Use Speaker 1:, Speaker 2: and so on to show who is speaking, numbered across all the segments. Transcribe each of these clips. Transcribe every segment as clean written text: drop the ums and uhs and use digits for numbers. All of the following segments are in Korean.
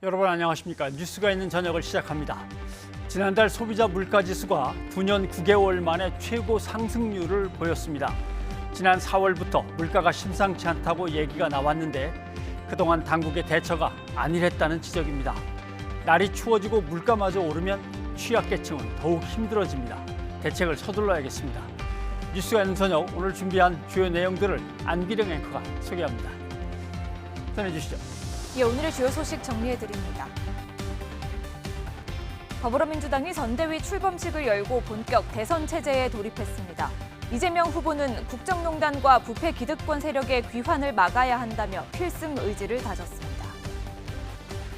Speaker 1: 여러분 안녕하십니까? 뉴스가 있는 저녁을 시작합니다. 지난달 소비자 물가지수가 9년 9개월 만에 최고 상승률을 보였습니다. 지난 4월부터 물가가 심상치 않다고 얘기가 나왔는데 그동안 당국의 대처가 안일했다는 지적입니다. 날이 추워지고 물가마저 오르면 취약계층은 더욱 힘들어집니다. 대책을 서둘러야겠습니다. 뉴스가 있는 저녁 오늘 준비한 주요 내용들을 안기령 앵커가 소개합니다. 전해주시죠.
Speaker 2: 예, 오늘의 주요 소식 정리해드립니다. 더불어민주당이 선대위 출범식을 열고 본격 대선 체제에 돌입했습니다. 이재명 후보는 국정농단과 부패 기득권 세력의 귀환을 막아야 한다며 필승 의지를 다졌습니다.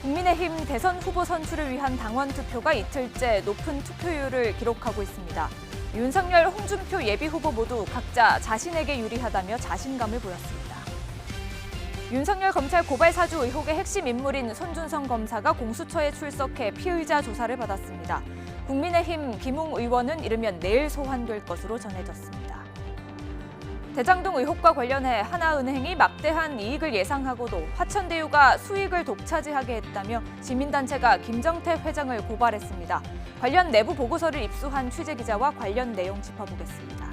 Speaker 2: 국민의힘 대선 후보 선출을 위한 당원 투표가 이틀째 높은 투표율을 기록하고 있습니다. 윤석열, 홍준표 예비후보 모두 각자 자신에게 유리하다며 자신감을 보였습니다. 윤석열 검찰 고발 사주 의혹의 핵심 인물인 손준성 검사가 공수처에 출석해 피의자 조사를 받았습니다. 국민의힘 김웅 의원은 이르면 내일 소환될 것으로 전해졌습니다. 대장동 의혹과 관련해 하나은행이 막대한 이익을 예상하고도 화천대유가 수익을 독차지하게 했다며 시민단체가 김정태 회장을 고발했습니다. 관련 내부 보고서를 입수한 취재기자와 관련 내용 짚어보겠습니다.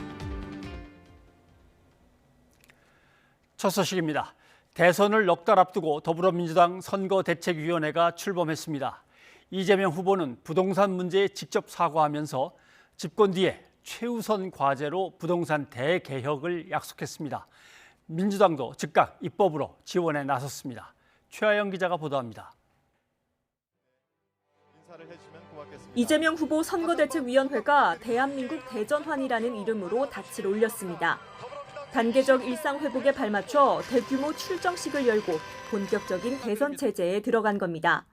Speaker 1: 첫 소식입니다. 대선을 넉 달 앞두고 더불어민주당 선거대책위원회가 출범했습니다. 이재명 후보는 부동산 문제에 직접 사과하면서 집권 뒤에 최우선 과제로 부동산 대개혁을 약속했습니다. 민주당도 즉각 입법으로 지원에 나섰습니다. 최하영 기자가 보도합니다.
Speaker 3: 이재명 후보 선거대책위원회가 대한민국 대전환이라는 이름으로 닻을 올렸습니다. 단계적 일상 회복에 발맞춰 대규모 출정식을 열고 본격적인 대선 체제에 들어간 겁니다.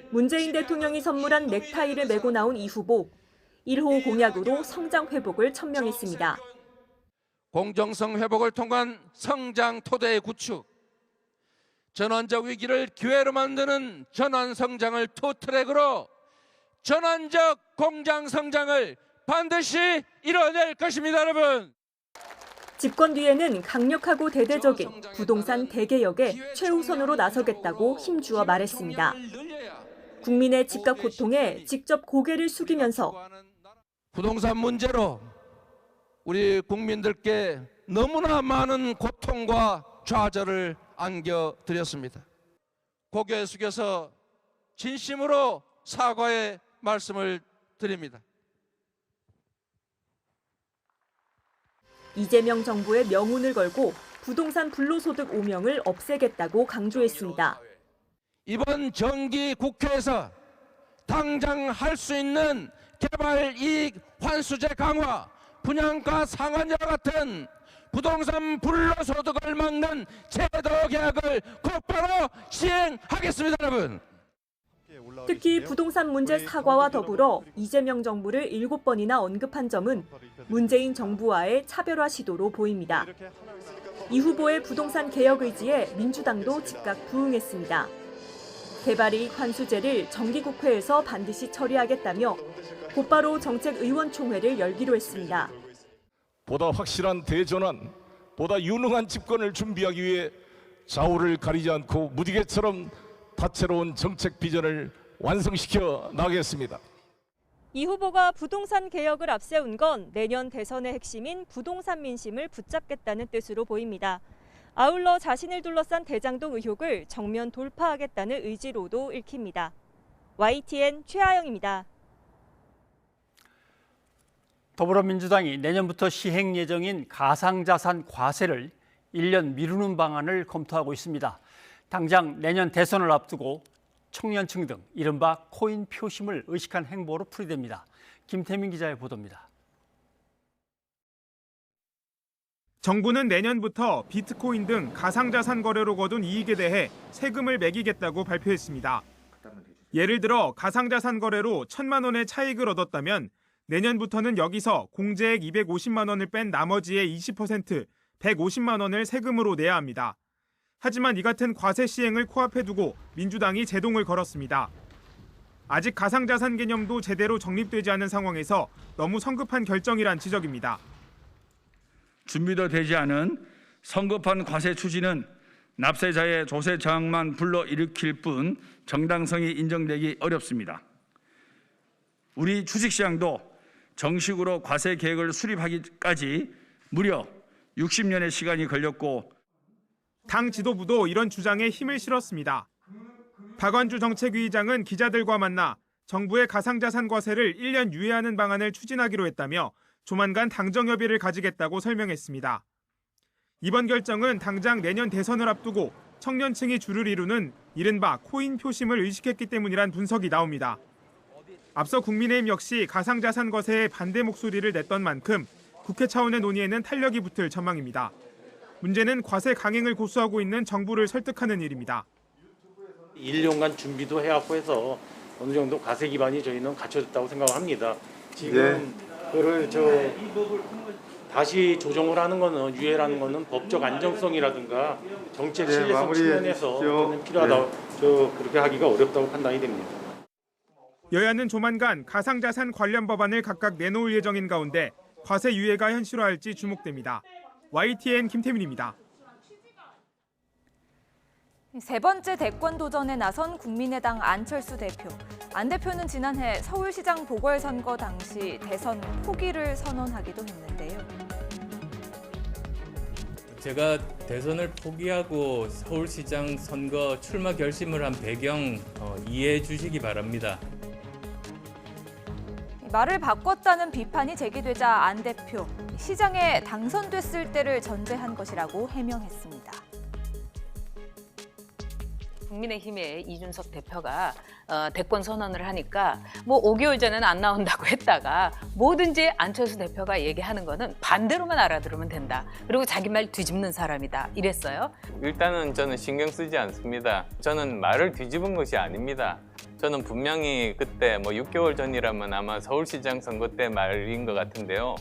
Speaker 3: 문재인 대통령이 선물한 넥타이를 메고 나온 이 후보, 1호 공약으로 성장 회복을 천명했습니다.
Speaker 4: 공정성 회복을 통한 성장 토대의 구축, 전환적 위기를 기회로 만드는 전환 성장을 투트랙으로 전환적 공장 성장을 반드시 이뤄낼 것입니다, 여러분.
Speaker 3: 집권 뒤에는 강력하고 대대적인 부동산 대개혁에 최우선으로 나서겠다고 힘주어 말했습니다. 국민의 집값 고통에 직접 고개를 숙이면서
Speaker 4: 부동산 문제로 우리 국민들께 너무나 많은 고통과 좌절을 안겨드렸습니다. 고개 숙여서 진심으로 사과의 말씀을 드립니다.
Speaker 3: 이재명 정부의 명운을 걸고 부동산 불로소득 오명을 없애겠다고 강조했습니다.
Speaker 4: 이번 정기 국회에서 당장 할 수 있는 개발 이익 환수제 강화, 분양가 상한제와 같은 부동산 불로소득을 막는 제도 개혁을 곧바로 시행하겠습니다, 여러분.
Speaker 3: 특히 부동산 문제 사과와 더불어 이재명 정부를 7번이나 언급한 점은 문재인 정부와의 차별화 시도로 보입니다. 이 후보의 부동산 개혁 의지에 민주당도 즉각 부응했습니다. 개발이익 환수제를 정기국회에서 반드시 처리하겠다며 곧바로 정책의원총회를 열기로 했습니다.
Speaker 5: 보다 확실한 대전환, 보다 유능한 집권을 준비하기 위해 좌우를 가리지 않고 무지개처럼 다채로운 정책 비전을 완성시켜 나가겠습니다.
Speaker 3: 이 후보가 부동산 개혁을 앞세운 건 내년 대선의 핵심인 부동산 민심을 붙잡겠다는 뜻으로 보입니다. 아울러 자신을 둘러싼 대장동 의혹을 정면 돌파하겠다는 의지로도 읽힙니다. YTN 최하영입니다.
Speaker 1: 더불어민주당이 내년부터 시행 예정인 가상자산 과세를 1년 미루는 방안을 검토하고 있습니다. 당장 내년 대선을 앞두고 청년층 등 이른바 코인 표심을 의식한 행보로 풀이됩니다. 김태민 기자의 보도입니다.
Speaker 6: 정부는 내년부터 비트코인 등 가상자산 거래로 거둔 이익에 대해 세금을 매기겠다고 발표했습니다. 예를 들어 가상자산 거래로 1,000만 원의 차익을 얻었다면 내년부터는 여기서 공제액 250만 원을 뺀 나머지의 20%, 150만 원을 세금으로 내야 합니다. 하지만 이 같은 과세 시행을 코앞에 두고 민주당이 제동을 걸었습니다. 아직 가상자산 개념도 제대로 정립되지 않은 상황에서 너무 성급한 결정이란 지적입니다.
Speaker 7: 준비도 되지 않은 성급한 과세 추진은 납세자의 조세 저항만 불러일으킬 뿐 정당성이 인정되기 어렵습니다. 우리 주식시장도 정식으로 과세 계획을 수립하기까지 무려 60년의 시간이 걸렸고
Speaker 6: 당 지도부도 이런 주장에 힘을 실었습니다. 박완주 정책위의장은 기자들과 만나 정부의 가상자산 과세를 1년 유예하는 방안을 추진하기로 했다며 조만간 당정협의를 가지겠다고 설명했습니다. 이번 결정은 당장 내년 대선을 앞두고 청년층이 주를 이루는 이른바 코인 표심을 의식했기 때문이란 분석이 나옵니다. 앞서 국민의힘 역시 가상자산 과세에 반대 목소리를 냈던 만큼 국회 차원의 논의에는 탄력이 붙을 전망입니다. 문제는 과세 강행을 고수하고 있는 정부를 설득하는 일입니다.
Speaker 8: 1년간 준비도 해왔고 해서 어느 정도 과세 기반이 저희는 갖춰졌다고 생각합니다. 지금 그거를 다시 조정을 하는 거는 유예라는 거는 법적 안정성이라든가 정책 신뢰성 측면에서 저는 필요하다. 그렇게 하기가 어렵다고 판단이 됩니다.
Speaker 6: 여야는 조만간 가상자산 관련 법안을 각각 내놓을 예정인 가운데 과세 유예가 현실화할지 주목됩니다. YTN 김태민입니다.
Speaker 2: 세 번째 대권 도전에 나선 국민의당 안철수 대표. 안 대표는 지난해 서울시장 보궐선거 당시 대선 포기를 선언하기도 했는데요.
Speaker 9: 제가 대선을 포기하고 서울시장 선거 출마 결심을 한 배경 이해해 주시기 바랍니다.
Speaker 2: 말을 바꿨다는 비판이 제기되자 안 대표, 시장에 당선됐을 때를 전제한 것이라고 해명했습니다.
Speaker 10: 국민의힘의 이준석 대표가 대권 선언을 하니까 뭐 5개월 전에는 안 나온다고 했다가 뭐든지 안철수 대표가 얘기하는 거는 반대로만 알아들으면 된다. 그리고 자기 말 뒤집는 사람이다. 이랬어요.
Speaker 11: 일단은 저는 신경 쓰지 않습니다. 저는 말을 뒤집은 것이 아닙니다. 저는 분명히 그때 뭐 6개월 전이라면 아마 서울시장 선거 때 말인 것 같은데요.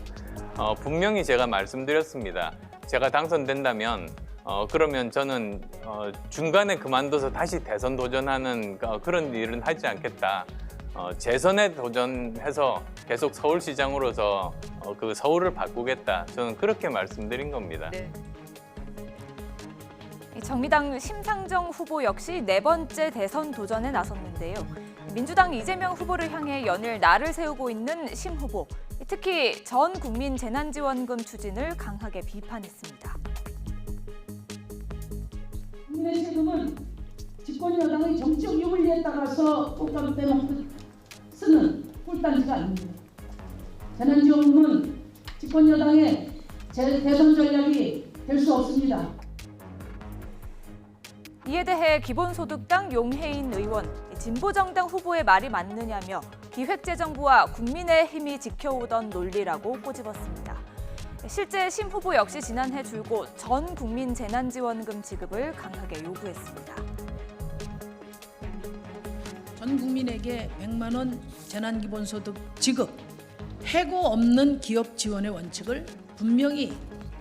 Speaker 11: 분명히 제가 말씀드렸습니다. 제가 당선된다면 그러면 저는 중간에 그만둬서 다시 대선 도전하는 그런 일은 하지 않겠다. 재선에 도전해서 계속 서울시장으로서 그 서울을 바꾸겠다. 저는 그렇게 말씀드린 겁니다.
Speaker 10: 네.
Speaker 2: 정의당 심상정 후보 역시 네 번째 대선 도전에 나섰는데요. 민주당 이재명 후보를 향해 연일 날을 세우고 있는 심 후보. 특히 전 국민 재난지원금 추진을 강하게 비판했습니다.
Speaker 12: 국민의 세금은 집권 여당의 정치적 유불리에 따라서 꽃감 빼먹듯 쓰는 꿀단지가 아닙니다. 재난지원금은 집권 여당의 대선 전략이 될 수 없습니다.
Speaker 2: 이에 대해 기본소득당 용해인 의원, 진보정당 후보의 말이 맞느냐며 기획재정부와 국민의힘이 지켜오던 논리라고 꼬집었습니다. 실제 심 후보 역시 지난해 줄곧 전 국민 재난지원금 지급을 강하게 요구했습니다.
Speaker 12: 전 국민에게 100만 원 재난기본소득 지급, 해고 없는 기업 지원의 원칙을 분명히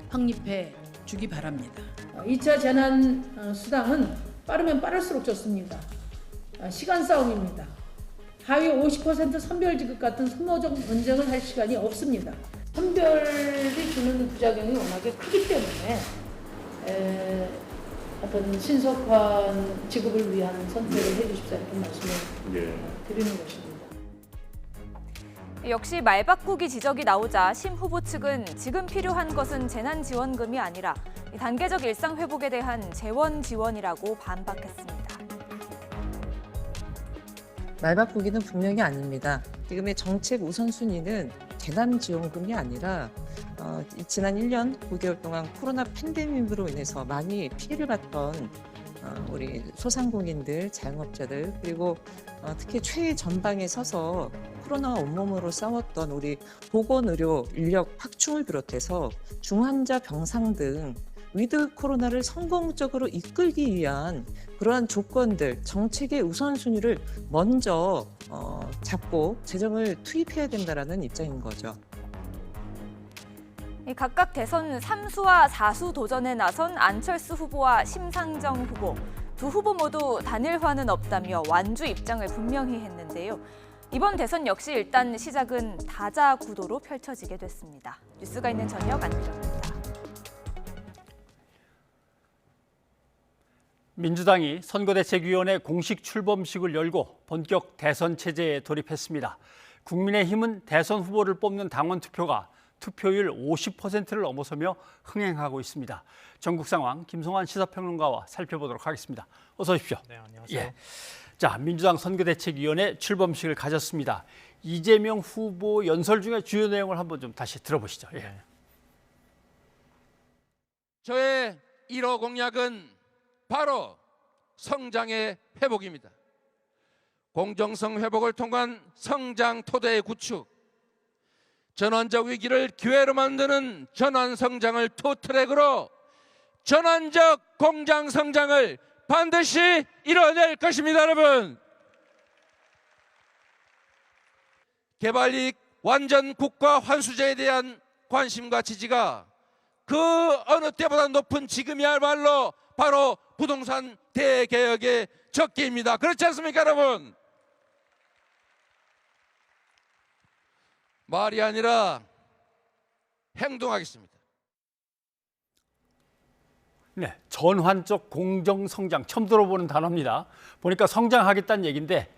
Speaker 12: 확립해 주기 바랍니다. 2차 재난수당은 빠르면 빠를수록 좋습니다. 시간 싸움입니다. 하위 50% 선별지급 같은 선모적 논쟁을 할 시간이 없습니다. 선별이 주는 부작용이 워낙에 크기 때문에 어떤 신속한 지급을 위한 선택을 해주십사 이렇게 말씀을 드리는 것입니다.
Speaker 2: 역시 말 바꾸기 지적이 나오자 심 후보 측은 지금 필요한 것은 재난지원금이 아니라 단계적 일상 회복에 대한 재원 지원이라고 반박했습니다.
Speaker 13: 말 바꾸기는 분명히 아닙니다. 지금의 정책 우선순위는 재난지원금이 아니라 지난 1년 9개월 동안 코로나 팬데믹으로 인해서 많이 피해를 봤던 우리 소상공인들, 자영업자들 그리고 특히 최전방에 서서 코로나와 온몸으로 싸웠던 우리 보건의료 인력 확충을 비롯해서 중환자 병상 등 위드 코로나를 성공적으로 이끌기 위한 그러한 조건들, 정책의 우선순위를 먼저 잡고 재정을 투입해야 된다는 입장인 거죠.
Speaker 2: 각각 대선 3수와 4수 도전에 나선 안철수 후보와 심상정 후보. 두 후보 모두 단일화는 없다며 완주 입장을 분명히 했는데요. 이번 대선 역시 일단 시작은 다자 구도로 펼쳐지게 됐습니다. 뉴스가 있는 저녁 안드령입니다.
Speaker 1: 민주당이 선거대책위원회 공식 출범식을 열고 본격 대선 체제에 돌입했습니다. 국민의힘은 대선 후보를 뽑는 당원 투표가 투표율 50%를 넘어서며 흥행하고 있습니다. 전국 상황 김성환 시사평론가와 살펴보도록 하겠습니다. 어서 오십시오.
Speaker 14: 네, 안녕하세요.
Speaker 1: 예. 자, 민주당 선거대책위원회 출범식을 가졌습니다. 이재명 후보 연설 중에 주요 내용을 한번 좀 다시 들어보시죠. 예.
Speaker 14: 네.
Speaker 4: 저의 1호 공약은 바로 성장의 회복입니다. 공정성 회복을 통한 성장 토대의 구축, 전환적 위기를 기회로 만드는 전환 성장을 투트랙으로 전환적 공장 성장을 반드시 이뤄낼 것입니다, 여러분. 개발이익 완전 국가 환수제에 대한 관심과 지지가 그 어느 때보다 높은 지금이야말로 바로 부동산 대개혁의 적기입니다. 그렇지 않습니까, 여러분? 말이 아니라 행동하겠습니다.
Speaker 1: 네, 전환적 공정 성장 처음 들어보는 단어입니다. 보니까 성장하겠다는 얘기인데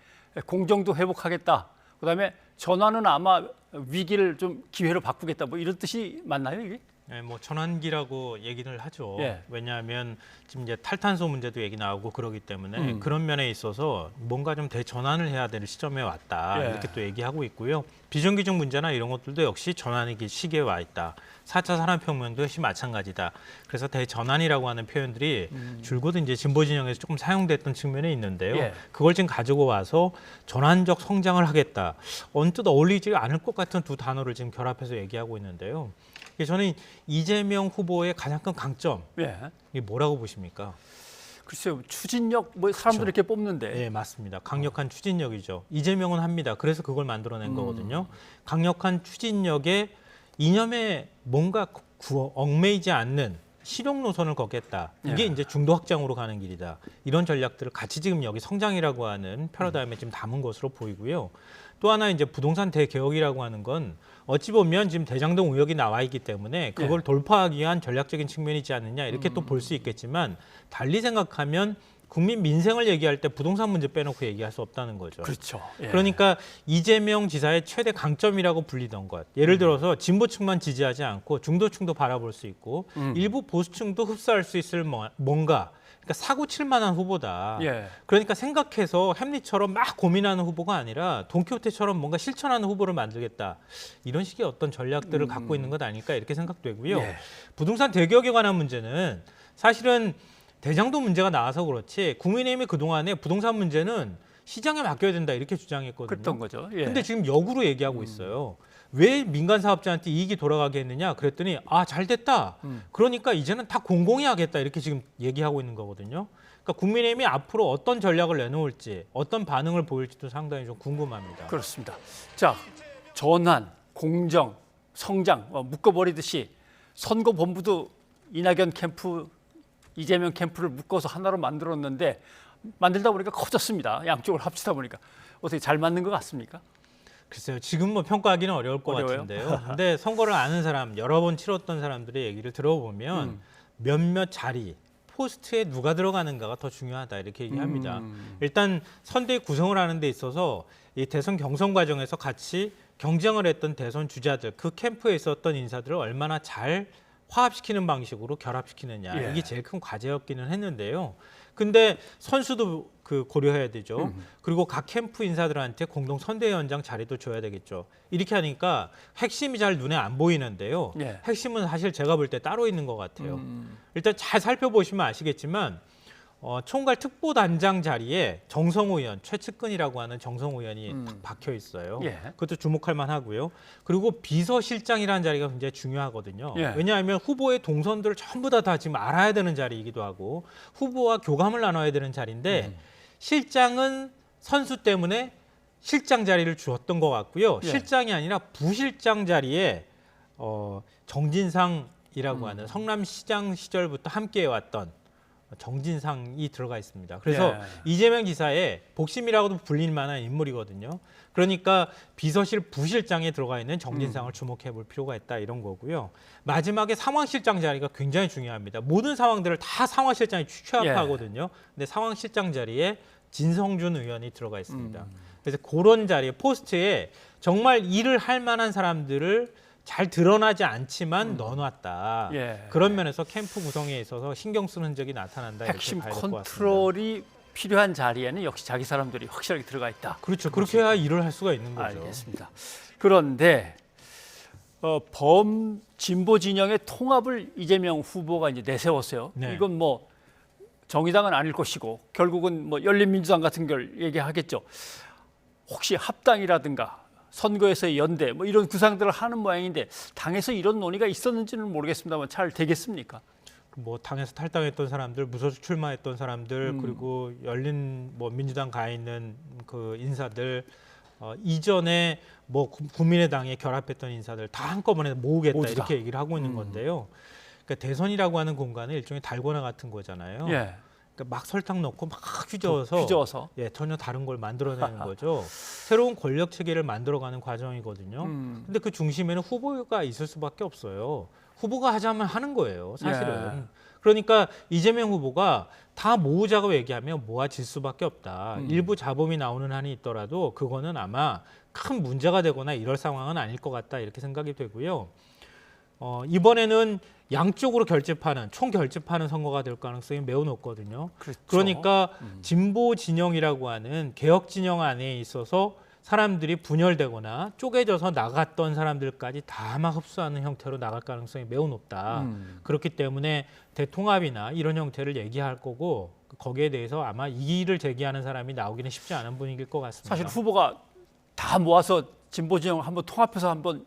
Speaker 1: 공정도 회복하겠다. 그다음에 전환은 아마 위기를 좀 기회로 바꾸겠다. 뭐 이런 뜻이 맞나요, 이게?
Speaker 14: 네, 뭐 전환기라고 얘기를 하죠.
Speaker 1: 예.
Speaker 14: 왜냐하면 지금 이제 탈탄소 문제도 얘기 나오고 그러기 때문에 그런 면에 있어서 뭔가 좀 대전환을 해야 되는 시점에 왔다.
Speaker 1: 예.
Speaker 14: 이렇게 또 얘기하고 있고요. 비정규직 문제나 이런 것들도 역시 전환의 시기에 와 있다. 4차 산업혁명도 역시 마찬가지다. 그래서 대전환이라고 하는 표현들이 줄곧 이제 진보 진영에서 조금 사용됐던 측면이 있는데요.
Speaker 1: 예.
Speaker 14: 그걸 지금 가지고 와서 전환적 성장을 하겠다. 언뜻 어울리지 않을 것 같은 두 단어를 지금 결합해서 얘기하고 있는데요. 저는 이재명 후보의 가장 큰 강점, 이게 뭐라고 보십니까?
Speaker 1: 글쎄요, 추진력, 뭐 사람들이 이렇게 뽑는데.
Speaker 14: 네, 맞습니다. 강력한 추진력이죠. 이재명은 합니다. 그래서 그걸 만들어낸 거거든요. 강력한 추진력에 이념에 뭔가 얽매이지 않는 실용 노선을 걷겠다. 이게 이제 중도 확장으로 가는 길이다. 이런 전략들을 같이 지금 여기 성장이라고 하는 패러다임에 지금 담은 것으로 보이고요. 또 하나 이제 부동산 대개혁이라고 하는 건 어찌 보면 지금 대장동 의혹이 나와 있기 때문에 그걸 돌파하기 위한 전략적인 측면이지 않느냐 이렇게 또 볼 수 있겠지만 달리 생각하면 국민 민생을 얘기할 때 부동산 문제 빼놓고 얘기할 수 없다는 거죠.
Speaker 1: 그렇죠. 예.
Speaker 14: 그러니까 이재명 지사의 최대 강점이라고 불리던 것. 예를 들어서 진보층만 지지하지 않고 중도층도 바라볼 수 있고 일부 보수층도 흡수할 수 있을 뭔가. 그러니까 사고 칠 만한 후보다.
Speaker 1: 예.
Speaker 14: 그러니까 생각해서 햄릿처럼 막 고민하는 후보가 아니라 돈키호테처럼 뭔가 실천하는 후보를 만들겠다. 이런 식의 어떤 전략들을 갖고 있는 것 아닐까 이렇게 생각되고요.
Speaker 1: 예.
Speaker 14: 부동산 대개혁에 관한 문제는 사실은 대장동 문제가 나와서 그렇지 국민의힘이 그동안에 부동산 문제는 시장에 맡겨야 된다 이렇게 주장했거든요.
Speaker 1: 그랬던 거죠. 예.
Speaker 14: 근데 지금 역으로 얘기하고 있어요. 왜 민간 사업자한테 이익이 돌아가게 했느냐 그랬더니 잘 됐다. 그러니까 이제는 다 공공이 하겠다 이렇게 지금 얘기하고 있는 거거든요. 그러니까 국민의힘이 앞으로 어떤 전략을 내놓을지 어떤 반응을 보일지도 상당히 좀 궁금합니다.
Speaker 1: 그렇습니다. 자, 전환, 공정, 성장 묶어버리듯이 선거본부도 이낙연 캠프, 이재명 캠프를 묶어서 하나로 만들었는데 만들다 보니까 커졌습니다. 양쪽을 합치다 보니까 어떻게 잘 맞는 것 같습니까?
Speaker 14: 글쎄요. 지금 뭐 평가하기는 어려울 것
Speaker 1: 어려워요?
Speaker 14: 같은데요. 근데 선거를 아는 사람, 여러 번 치렀던 사람들의 얘기를 들어보면 몇몇 자리, 포스트에 누가 들어가는가가 더 중요하다 이렇게 얘기합니다. 일단 선대위 구성을 하는 데 있어서 이 대선 경선 과정에서 같이 경쟁을 했던 대선 주자들, 그 캠프에 있었던 인사들을 얼마나 잘 화합시키는 방식으로 결합시키느냐.
Speaker 1: 예.
Speaker 14: 이게 제일 큰 과제였기는 했는데요. 근데 선수도 고려해야 되죠. 그리고 각 캠프 인사들한테 공동 선대위원장 자리도 줘야 되겠죠. 이렇게 하니까 핵심이 잘 눈에 안 보이는데요.
Speaker 1: 예.
Speaker 14: 핵심은 사실 제가 볼 때 따로 있는 것 같아요. 일단 잘 살펴보시면 아시겠지만 총괄 특보단장 자리에 정성호 의원, 최측근이라고 하는 정성호 의원이 딱 박혀 있어요.
Speaker 1: 예.
Speaker 14: 그것도 주목할 만하고요. 그리고 비서실장이라는 자리가 굉장히 중요하거든요.
Speaker 1: 예.
Speaker 14: 왜냐하면 후보의 동선들을 전부 다 지금 알아야 되는 자리이기도 하고 후보와 교감을 나눠야 되는 자리인데 실장은 선수 때문에 실장 자리를 주었던 것 같고요.
Speaker 1: 예.
Speaker 14: 실장이 아니라 부실장 자리에 정진상이라고 하는 성남시장 시절부터 함께해왔던 정진상이 들어가 있습니다. 그래서
Speaker 1: 예.
Speaker 14: 이재명 지사의 복심이라고도 불릴 만한 인물이거든요. 그러니까 비서실 부실장에 들어가 있는 정진상을 주목해 볼 필요가 있다 이런 거고요. 마지막에 상황실장 자리가 굉장히 중요합니다. 모든 상황들을 다 상황실장이 취합하거든요. 근데 상황실장 자리에 진성준 의원이 들어가 있습니다. 그래서 그런 자리에 포스트에 정말 일을 할 만한 사람들을 잘 드러나지 않지만 넣어놨다.
Speaker 1: 예.
Speaker 14: 그런 면에서 캠프 구성에 있어서 신경 쓰는 흔적이 나타난다. 이렇게
Speaker 1: 핵심
Speaker 14: 봐야 될 것 같습니다.
Speaker 1: 컨트롤이 필요한 자리에는 역시 자기 사람들이 확실하게 들어가 있다.
Speaker 14: 그렇죠. 그렇게 해야 일을 할 수가 있는 거죠.
Speaker 1: 알겠습니다. 그런데 범 진보 진영의 통합을 이재명 후보가 이제 내세웠어요.
Speaker 14: 네.
Speaker 1: 이건 뭐 정의당은 아닐 것이고 결국은 뭐 열린민주당 같은 걸 얘기하겠죠. 혹시 합당이라든가 선거에서의 연대 뭐 이런 구상들을 하는 모양인데 당에서 이런 논의가 있었는지는 모르겠습니다만 잘 되겠습니까?
Speaker 14: 뭐 당에서 탈당했던 사람들, 무소속 출마했던 사람들, 그리고 열린 뭐 민주당 가 있는 그 인사들, 이전에 뭐 국민의당에 결합했던 인사들 다 한꺼번에 모으겠다
Speaker 1: 모두다.
Speaker 14: 이렇게 얘기를 하고 있는 건데요. 그러니까 대선이라고 하는 공간은 일종의 달고나 같은 거잖아요.
Speaker 1: 예.
Speaker 14: 그러니까 막 설탕 넣고 막 휘저어서 예, 전혀 다른 걸 만들어내는 거죠. 새로운 권력 체계를 만들어가는 과정이거든요. 근데 그 중심에는 후보가 있을 수밖에 없어요. 후보가 하자면 하는 거예요, 사실은.
Speaker 1: 예.
Speaker 14: 그러니까 이재명 후보가 다 모으자고 얘기하면 모아질 수밖에 없다. 일부 잡음이 나오는 한이 있더라도 그거는 아마 큰 문제가 되거나 이럴 상황은 아닐 것 같다 이렇게 생각이 되고요. 이번에는 양쪽으로 결집하는 총 결집하는 선거가 될 가능성이 매우 높거든요.
Speaker 1: 그렇죠.
Speaker 14: 그러니까 진보 진영이라고 하는 개혁 진영 안에 있어서 사람들이 분열되거나 쪼개져서 나갔던 사람들까지 다 막 흡수하는 형태로 나갈 가능성이 매우 높다. 그렇기 때문에 대통합이나 이런 형태를 얘기할 거고 거기에 대해서 아마 이의를 제기하는 사람이 나오기는 쉽지 않은 분위기일 것 같습니다.
Speaker 1: 사실 후보가 다 모아서 진보 진영 한번 통합해서 한번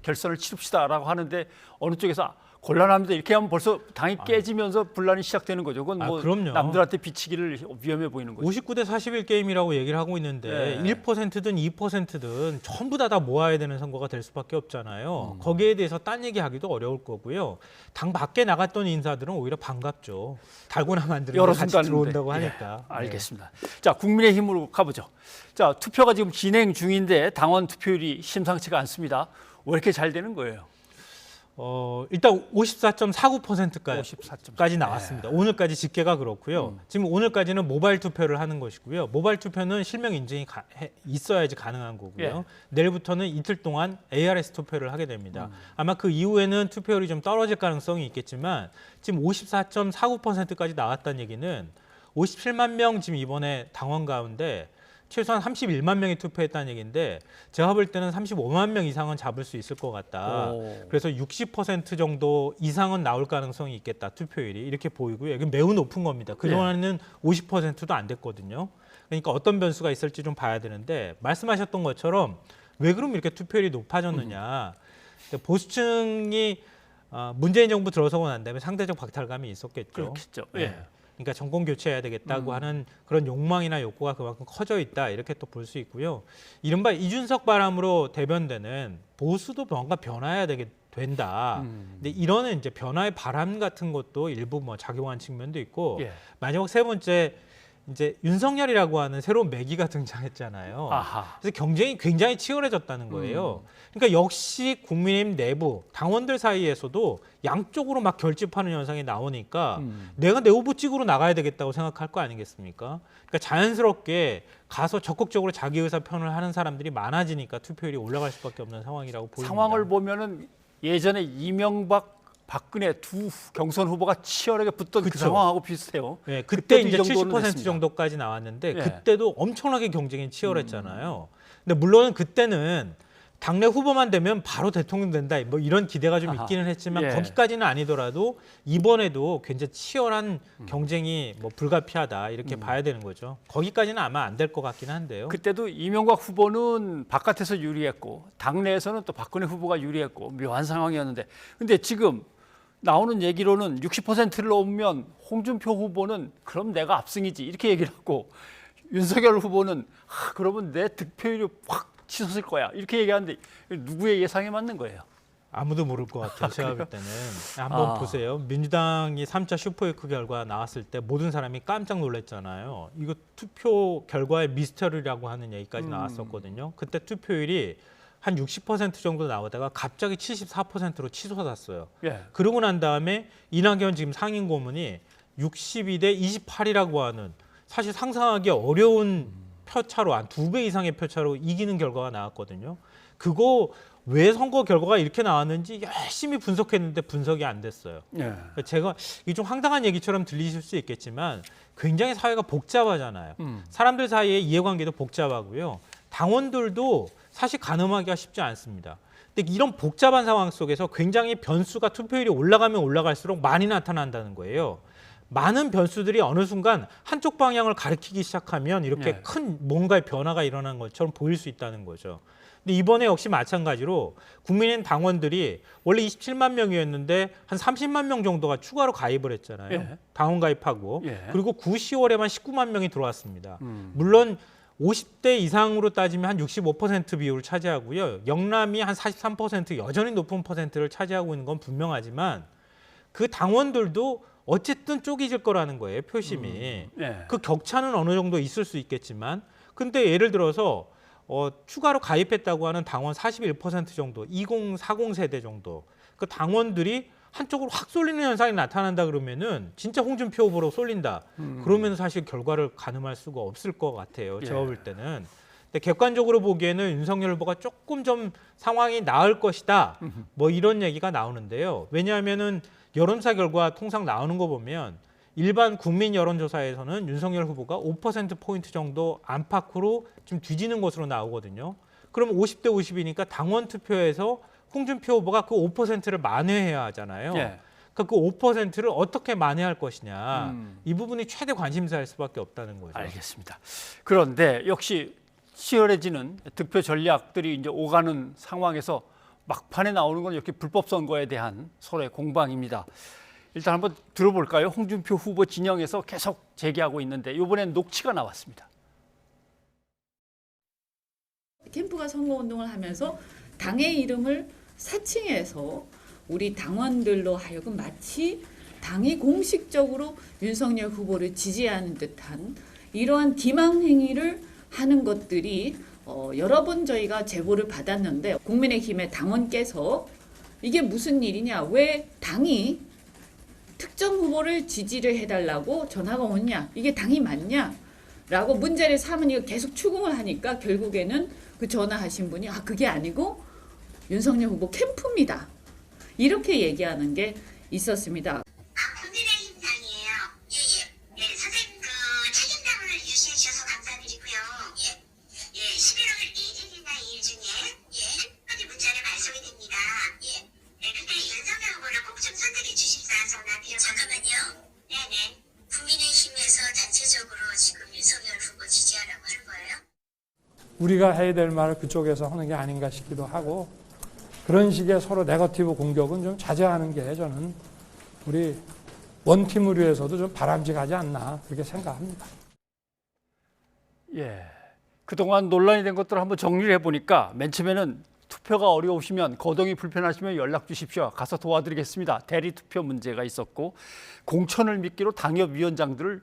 Speaker 1: 결선을 치릅시다라고 하는데 어느 쪽에서 곤란합니다. 이렇게 하면 벌써 당이 깨지면서 분란이 시작되는 거죠. 그건 뭐
Speaker 14: 그럼요.
Speaker 1: 남들한테 비치기를 위험해 보이는 거죠.
Speaker 14: 59대 41 게임이라고 얘기를 하고 있는데
Speaker 1: 네.
Speaker 14: 1%든 2%든 전부 다 모아야 되는 선거가 될 수밖에 없잖아요. 거기에 대해서 딴 얘기하기도 어려울 거고요. 당 밖에 나갔던 인사들은 오히려 반갑죠. 달고나 만드는 데 같이 들어온다고 하니까.
Speaker 1: 예, 알겠습니다. 자, 국민의힘으로 가보죠. 자, 투표가 지금 진행 중인데 당원 투표율이 심상치가 않습니다. 왜 이렇게 잘 되는 거예요?
Speaker 14: 일단 54.49%까지 나왔습니다. 오늘까지 집계가 그렇고요. 지금 오늘까지는 모바일 투표를 하는 것이고요. 모바일 투표는 실명 인증이 있어야지 가능한 거고요.
Speaker 1: 예.
Speaker 14: 내일부터는 이틀 동안 ARS 투표를 하게 됩니다. 아마 그 이후에는 투표율이 좀 떨어질 가능성이 있겠지만 지금 54.49%까지 나왔다는 얘기는 57만 명 지금 이번에 당원 가운데 최소한 31만 명이 투표했다는 얘기인데 제가 볼 때는 35만 명 이상은 잡을 수 있을 것 같다. 그래서 60% 정도 이상은 나올 가능성이 있겠다. 투표율이 이렇게 보이고요. 이게 매우 높은 겁니다. 그동안에는 50%도 안 됐거든요. 그러니까 어떤 변수가 있을지 좀 봐야 되는데 말씀하셨던 것처럼 왜 그럼 이렇게 투표율이 높아졌느냐. 보수층이 문재인 정부 들어서고 난 다음에 상대적 박탈감이 있었겠죠.
Speaker 1: 그렇겠죠.
Speaker 14: 네.
Speaker 1: 예.
Speaker 14: 그러니까 정권 교체해야 되겠다고 하는 그런 욕망이나 욕구가 그만큼 커져 있다 이렇게 또 볼 수 있고요. 이른바 이준석 바람으로 대변되는 보수도 뭔가 변화해야 된다. 근데 이런 이제 변화의 바람 같은 것도 일부 뭐 작용한 측면도 있고
Speaker 1: 예.
Speaker 14: 마지막 세 번째 이제 윤석열이라고 하는 새로운 매기가 등장했잖아요.
Speaker 1: 아하.
Speaker 14: 그래서 경쟁이 굉장히 치열해졌다는 거예요. 그러니까 역시 국민의힘 내부 당원들 사이에서도 양쪽으로 막 결집하는 현상이 나오니까 내가 내 후보 찍으러 나가야 되겠다고 생각할 거 아니겠습니까? 그러니까 자연스럽게 가서 적극적으로 자기 의사 표현을 하는 사람들이 많아지니까 투표율이 올라갈 수밖에 없는 상황이라고 보입니다.
Speaker 1: 상황을 보면은 예전에 이명박 박근혜 두 경선 후보가 치열하게 붙던 그 상황하고 비슷해요.
Speaker 14: 네, 그때 이제
Speaker 1: 이 정도는
Speaker 14: 70%
Speaker 1: 됐습니다.
Speaker 14: 정도까지 나왔는데
Speaker 1: 예.
Speaker 14: 그때도 엄청나게 경쟁이 치열했잖아요. 근데 물론 그때는 당내 후보만 되면 바로 대통령 된다 뭐 이런 기대가 좀 있기는 했지만
Speaker 1: 예.
Speaker 14: 거기까지는 아니더라도 이번에도 굉장히 치열한 경쟁이 뭐 불가피하다 이렇게 봐야 되는 거죠. 거기까지는 아마 안 될 것 같긴 한데요.
Speaker 1: 그때도 이명박 후보는 바깥에서 유리했고 당내에서는 또 박근혜 후보가 유리했고 묘한 상황이었는데 근데 지금 나오는 얘기로는 60%를 넘으면 홍준표 후보는 그럼 내가 압승이지 이렇게 얘기를 하고 윤석열 후보는 그러면 내 득표율이 확 치솟을 거야 이렇게 얘기하는데 누구의 예상에 맞는 거예요?
Speaker 14: 아무도 모를 것 같아요. 제가 볼 때는. 한번 보세요. 민주당이 3차 슈퍼위크 결과 나왔을 때 모든 사람이 깜짝 놀랐잖아요. 이거 투표 결과의 미스터리라고 하는 얘기까지 나왔었거든요. 그때 투표율이 한 60% 정도 나오다가 갑자기 74%로 치솟았어요.
Speaker 1: 예.
Speaker 14: 그러고 난 다음에 이낙연 지금 상임 고문이 62대 28이라고 하는 사실 상상하기 어려운 표차로 한 2배 이상의 표차로 이기는 결과가 나왔거든요. 그거 왜 선거 결과가 이렇게 나왔는지 열심히 분석했는데 분석이 안 됐어요.
Speaker 1: 예.
Speaker 14: 제가 이게 좀 황당한 얘기처럼 들리실 수 있겠지만 굉장히 사회가 복잡하잖아요. 사람들 사이의 이해관계도 복잡하고요. 당원들도 사실 가늠하기가 쉽지 않습니다. 근데 이런 복잡한 상황 속에서 굉장히 변수가 투표율이 올라가면 올라갈수록 많이 나타난다는 거예요. 많은 변수들이 어느 순간 한쪽 방향을 가리키기 시작하면 이렇게 큰 뭔가의 변화가 일어난 것처럼 보일 수 있다는 거죠. 근데 이번에 역시 마찬가지로 국민의힘 당원들이 원래 27만 명이었는데 한 30만 명 정도가 추가로 가입을 했잖아요.
Speaker 1: 예.
Speaker 14: 당원 가입하고.
Speaker 1: 예.
Speaker 14: 그리고 9, 10월에만 19만 명이 들어왔습니다. 물론 50대 이상으로 따지면 한 65% 비율을 차지하고요. 영남이 한 43% 여전히 높은 퍼센트를 차지하고 있는 건 분명하지만 그 당원들도 어쨌든 쪼개질 거라는 거예요. 표심이.
Speaker 1: 예.
Speaker 14: 그 격차는 어느 정도 있을 수 있겠지만 근데 예를 들어서 추가로 가입했다고 하는 당원 41% 정도, 2040 세대 정도 그 당원들이 한쪽으로 확 쏠리는 현상이 나타난다 그러면은 진짜 홍준표 후보로 쏠린다. 그러면 사실 결과를 가늠할 수가 없을 것 같아요. 제가 볼 때는. 근데 객관적으로 보기에는 윤석열 후보가 조금 좀 상황이 나을 것이다. 뭐 이런 얘기가 나오는데요. 왜냐하면은 여론조사 결과 통상 나오는 거 보면 일반 국민 여론조사에서는 윤석열 후보가 5%포인트 정도 안팎으로 좀 뒤지는 것으로 나오거든요. 그럼 50대 50이니까 당원 투표에서 홍준표 후보가 그 5%를 만회해야 하잖아요.
Speaker 1: 예.
Speaker 14: 그러니까 그 5%를 어떻게 만회할 것이냐. 이 부분이 최대 관심사일 수밖에 없다는 거죠.
Speaker 1: 알겠습니다. 그런데 역시 치열해지는 득표 전략들이 이제 오가는 상황에서 막판에 나오는 건 이렇게 불법 선거에 대한 서로의 공방입니다. 일단 한번 들어볼까요? 홍준표 후보 진영에서 계속 제기하고 있는데 이번엔 녹취가 나왔습니다.
Speaker 15: 캠프가 선거운동을 하면서 당의 이름을 사칭해서 우리 당원들로 하여금 마치 당이 공식적으로 윤석열 후보를 지지하는 듯한 이러한 기망 행위를 하는 것들이 여러 번 저희가 제보를 받았는데 국민의힘의 당원께서 이게 무슨 일이냐, 왜 당이 특정 후보를 지지를 해달라고 전화가 오냐, 이게 당이 맞냐 라고 문제를 삼은 이거 계속 추궁을 하니까 결국에는 그 전화하신 분이 그게 아니고 윤석열 후보 캠프입니다. 이렇게 얘기하는 게 있었습니다.
Speaker 16: 국민의힘 당이에요. 예, 선생님 책임감을 유지해 주셔서 감사드리고요. 11월 1일이나 2일 중에 편지 문자를 발송이 됩니다. 그때 윤석열 후보를 꼭 좀 선택해 주십사 전화드려. 잠깐만요. 네네. 국민의힘에서 단체적으로 지금 윤석열 후보 지지하라고 하는 거예요?
Speaker 17: 우리가 해야 될 말을 그쪽에서 하는 게 아닌가 싶기도 하고, 그런 식의 서로 네거티브 공격은 좀 자제하는 게 저는 우리 원팀을 위해서도 좀 바람직하지 않나 그렇게 생각합니다.
Speaker 1: 예, 그동안 논란이 된 것들을 한번 정리를 해보니까 맨 처음에는 투표가 어려우시면 거동이 불편하시면 연락 주십시오. 가서 도와드리겠습니다. 대리 투표 문제가 있었고 공천을 미끼로 당협위원장들을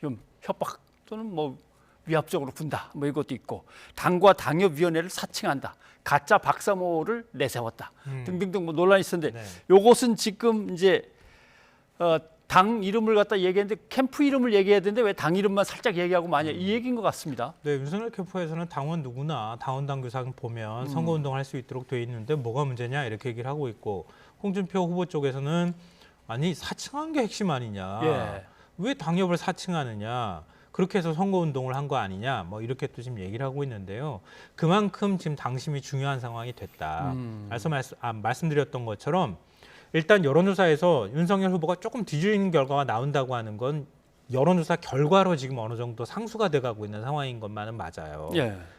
Speaker 1: 좀 협박 또는 뭐 위압적으로 군다 뭐 이것도 있고 당과 당협위원회를 사칭한다. 가짜 박사모를 내세웠다. 등등등 뭐 논란이 있었는데 요것은 지금 이제 당 이름을 갖다 얘기했는데 캠프 이름을 얘기해야 되는데 왜 당 이름만 살짝 얘기하고 마냐 이 얘기인 것 같습니다.
Speaker 14: 네, 윤석열 캠프에서는 당원 누구나 당원 당규상 보면 선거운동할 수 있도록 돼 있는데 뭐가 문제냐 이렇게 얘기를 하고 있고 홍준표 후보 쪽에서는 아니 사칭한 게 핵심 아니냐. 왜 당협을 사칭하느냐. 그렇게 해서 선거운동을 한 거 아니냐 뭐 이렇게 또 지금 얘기를 하고 있는데요. 그만큼 지금 당심이 중요한 상황이 됐다. 그래서 말씀드렸던 것처럼 일단 여론조사에서 윤석열 후보가 조금 뒤지는 결과가 나온다고 하는 건 여론조사 결과로 지금 어느 정도 상수가 돼가고 있는 상황인 것만은 맞아요.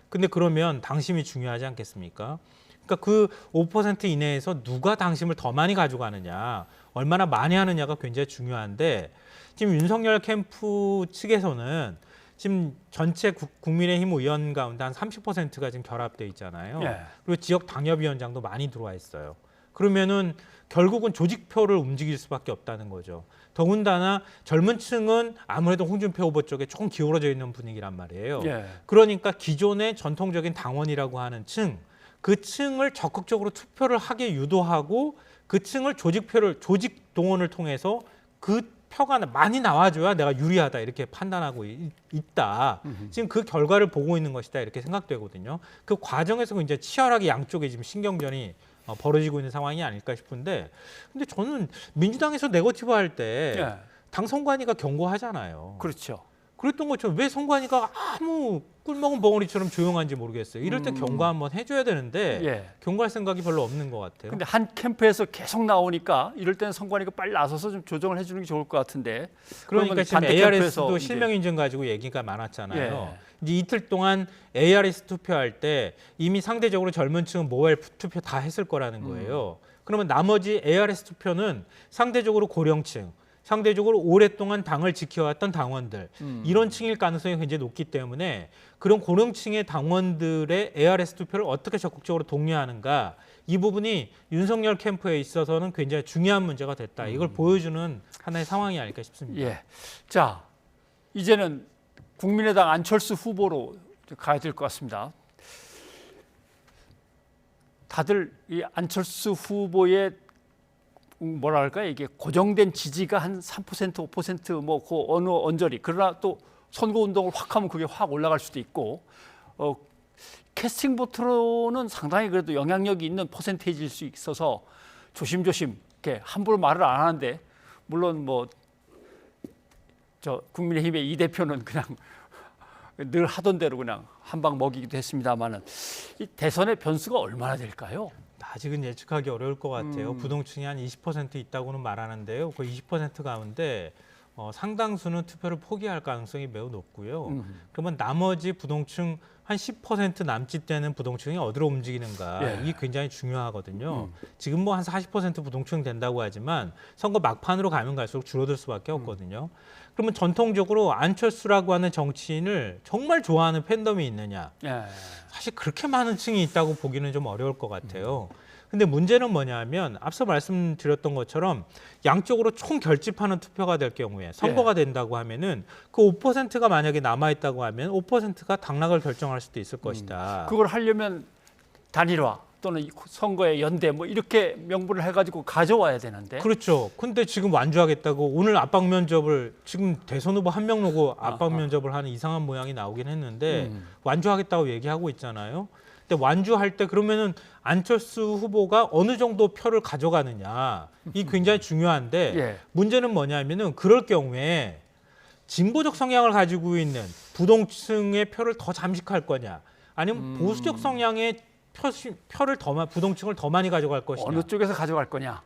Speaker 14: 근데 그러면 당심이 중요하지 않겠습니까? 그러니까 그 5% 이내에서 누가 당심을 더 많이 가져가느냐, 얼마나 많이 하느냐가 굉장히 중요한데 지금 윤석열 캠프 측에서는 지금 전체 국민의힘 의원 가운데 한 30%가 지금 결합돼 있잖아요. 그리고 지역 당협위원장도 많이 들어와 있어요. 그러면은 결국은 조직표를 움직일 수밖에 없다는 거죠. 더군다나 젊은 층은 아무래도 홍준표 후보 쪽에 조금 기울어져 있는 분위기란 말이에요.
Speaker 1: 예.
Speaker 14: 그러니까 기존의 전통적인 당원이라고 하는 층, 그 층을 적극적으로 투표를 하게 유도하고 그 층을 조직 동원을 통해서 그 표가 많이 나와줘야 내가 유리하다 이렇게 판단하고 있다. 지금 그 결과를 보고 있는 것이다 이렇게 생각되거든요. 그 과정에서 이제 치열하게 양쪽에 지금 신경전이 벌어지고 있는 상황이 아닐까 싶은데, 근데 저는 민주당에서 네거티브 할 때 당 선관위가 경고하잖아요.
Speaker 1: 그렇죠.
Speaker 14: 그랬던 것처럼 왜 선관위가 아무 꿀먹은 벙어리처럼 조용한지 모르겠어요. 이럴 때 경고 한번 해줘야 되는데 경고할 생각이 별로 없는 것 같아요.
Speaker 1: 근데 한 캠프에서 계속 나오니까 이럴 때는 선관위가 빨리 나서서 좀 조정을 해주는 게 좋을 것 같은데.
Speaker 14: 그러니까 지금 ARS도 실명 인증 가지고 얘기가 많았잖아요. 이제 이틀 동안 ARS 투표할 때 이미 상대적으로 젊은 층은 모바일 투표 다 했을 거라는 거예요. 그러면 나머지 ARS 투표는 상대적으로 고령층, 상대적으로 오랫동안 당을 지켜왔던 당원들 이런 층일 가능성이 굉장히 높기 때문에 그런 고령층의 당원들의 ARS 투표를 어떻게 적극적으로 독려하는가, 이 부분이 윤석열 캠프에 있어서는 굉장히 중요한 문제가 됐다. 이걸 보여주는 하나의 상황이 아닐까 싶습니다.
Speaker 1: 예. 자, 이제는 국민의당 안철수 후보로 가야 될 것 같습니다. 다들 이 안철수 후보의 뭐랄까 이게 고정된 지지가 한 3%, 5% 뭐 그 어느 언저리, 그러나 또 선거 운동을 확 하면 그게 확 올라갈 수도 있고, 캐스팅 보트로는 상당히 그래도 영향력이 있는 퍼센테이지일 수 있어서 조심조심 이렇게 함부로 말을 안 하는데, 물론 뭐 저 국민의힘의 이 대표는 그냥 늘 하던 대로 그냥 한 방 먹이기도 했습니다만은, 이 대선의 변수가 얼마나 될까요?
Speaker 14: 아직은 예측하기 어려울 것 같아요. 부동층이 한 20% 있다고는 말하는데요. 그 20% 가운데 상당수는 투표를 포기할 가능성이 매우 높고요. 그러면 나머지 부동층 한 10% 남짓되는 부동층이 어디로 움직이는가, 이게 굉장히 중요하거든요. 지금 뭐 한 40% 부동층 된다고 하지만 선거 막판으로 가면 갈수록 줄어들 수밖에 없거든요. 그러면 전통적으로 안철수라고 하는 정치인을 정말 좋아하는 팬덤이 있느냐? 사실 그렇게 많은 층이 있다고 보기는 좀 어려울 것 같아요. 근데 문제는 뭐냐면 앞서 말씀드렸던 것처럼 양쪽으로 총 결집하는 투표가 될 경우에 선거가 된다고 하면은 그 5%가 만약에 남아있다고 하면 5%가 당락을 결정할 수도 있을 것이다.
Speaker 1: 그걸 하려면 단일화 또는 선거의 연대 뭐 이렇게 명분을 해가지고 가져와야 되는데.
Speaker 14: 그렇죠. 근데 지금 완주하겠다고 오늘 압박 면접을, 지금 대선 후보 한 명 놓고 압박 면접을 하는 이상한 모양이 나오긴 했는데 완주하겠다고 얘기하고 있잖아요. 근데 완주할 때 그러면은 안철수 후보가 어느 정도 표를 가져가느냐, 이 굉장히 중요한데 문제는 뭐냐면은 그럴 경우에 진보적 성향을 가지고 있는 부동층의 표를 더 잠식할 거냐, 아니면 보수적 성향의 부동층을 더 많이 가져갈 것이냐.
Speaker 1: 어느 쪽에서 가져갈 거냐.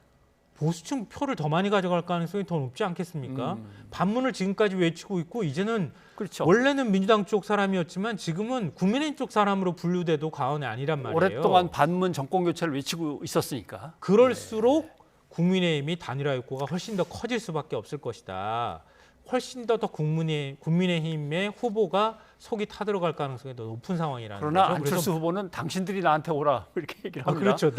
Speaker 14: 보수층 표를 더 많이 가져갈 가능성이 더 높지 않겠습니까? 반문을 지금까지 외치고 있고, 이제는
Speaker 1: 그렇죠.
Speaker 14: 원래는 민주당 쪽 사람이었지만 지금은 국민의힘 쪽 사람으로 분류돼도 과언이 아니란 말이에요.
Speaker 1: 오랫동안 반문 정권 교체를 외치고 있었으니까.
Speaker 14: 그럴수록 국민의힘이 단일화 욕구가 훨씬 더 커질 수밖에 없을 것이다. 훨씬 더 국민의힘의 후보가 속이 타들어갈 가능성이 더 높은 상황이라는
Speaker 1: 그러나
Speaker 14: 거죠.
Speaker 1: 안철수 후보는 당신들이 나한테 오라 이렇게 얘기를 합니다.
Speaker 14: 그렇죠.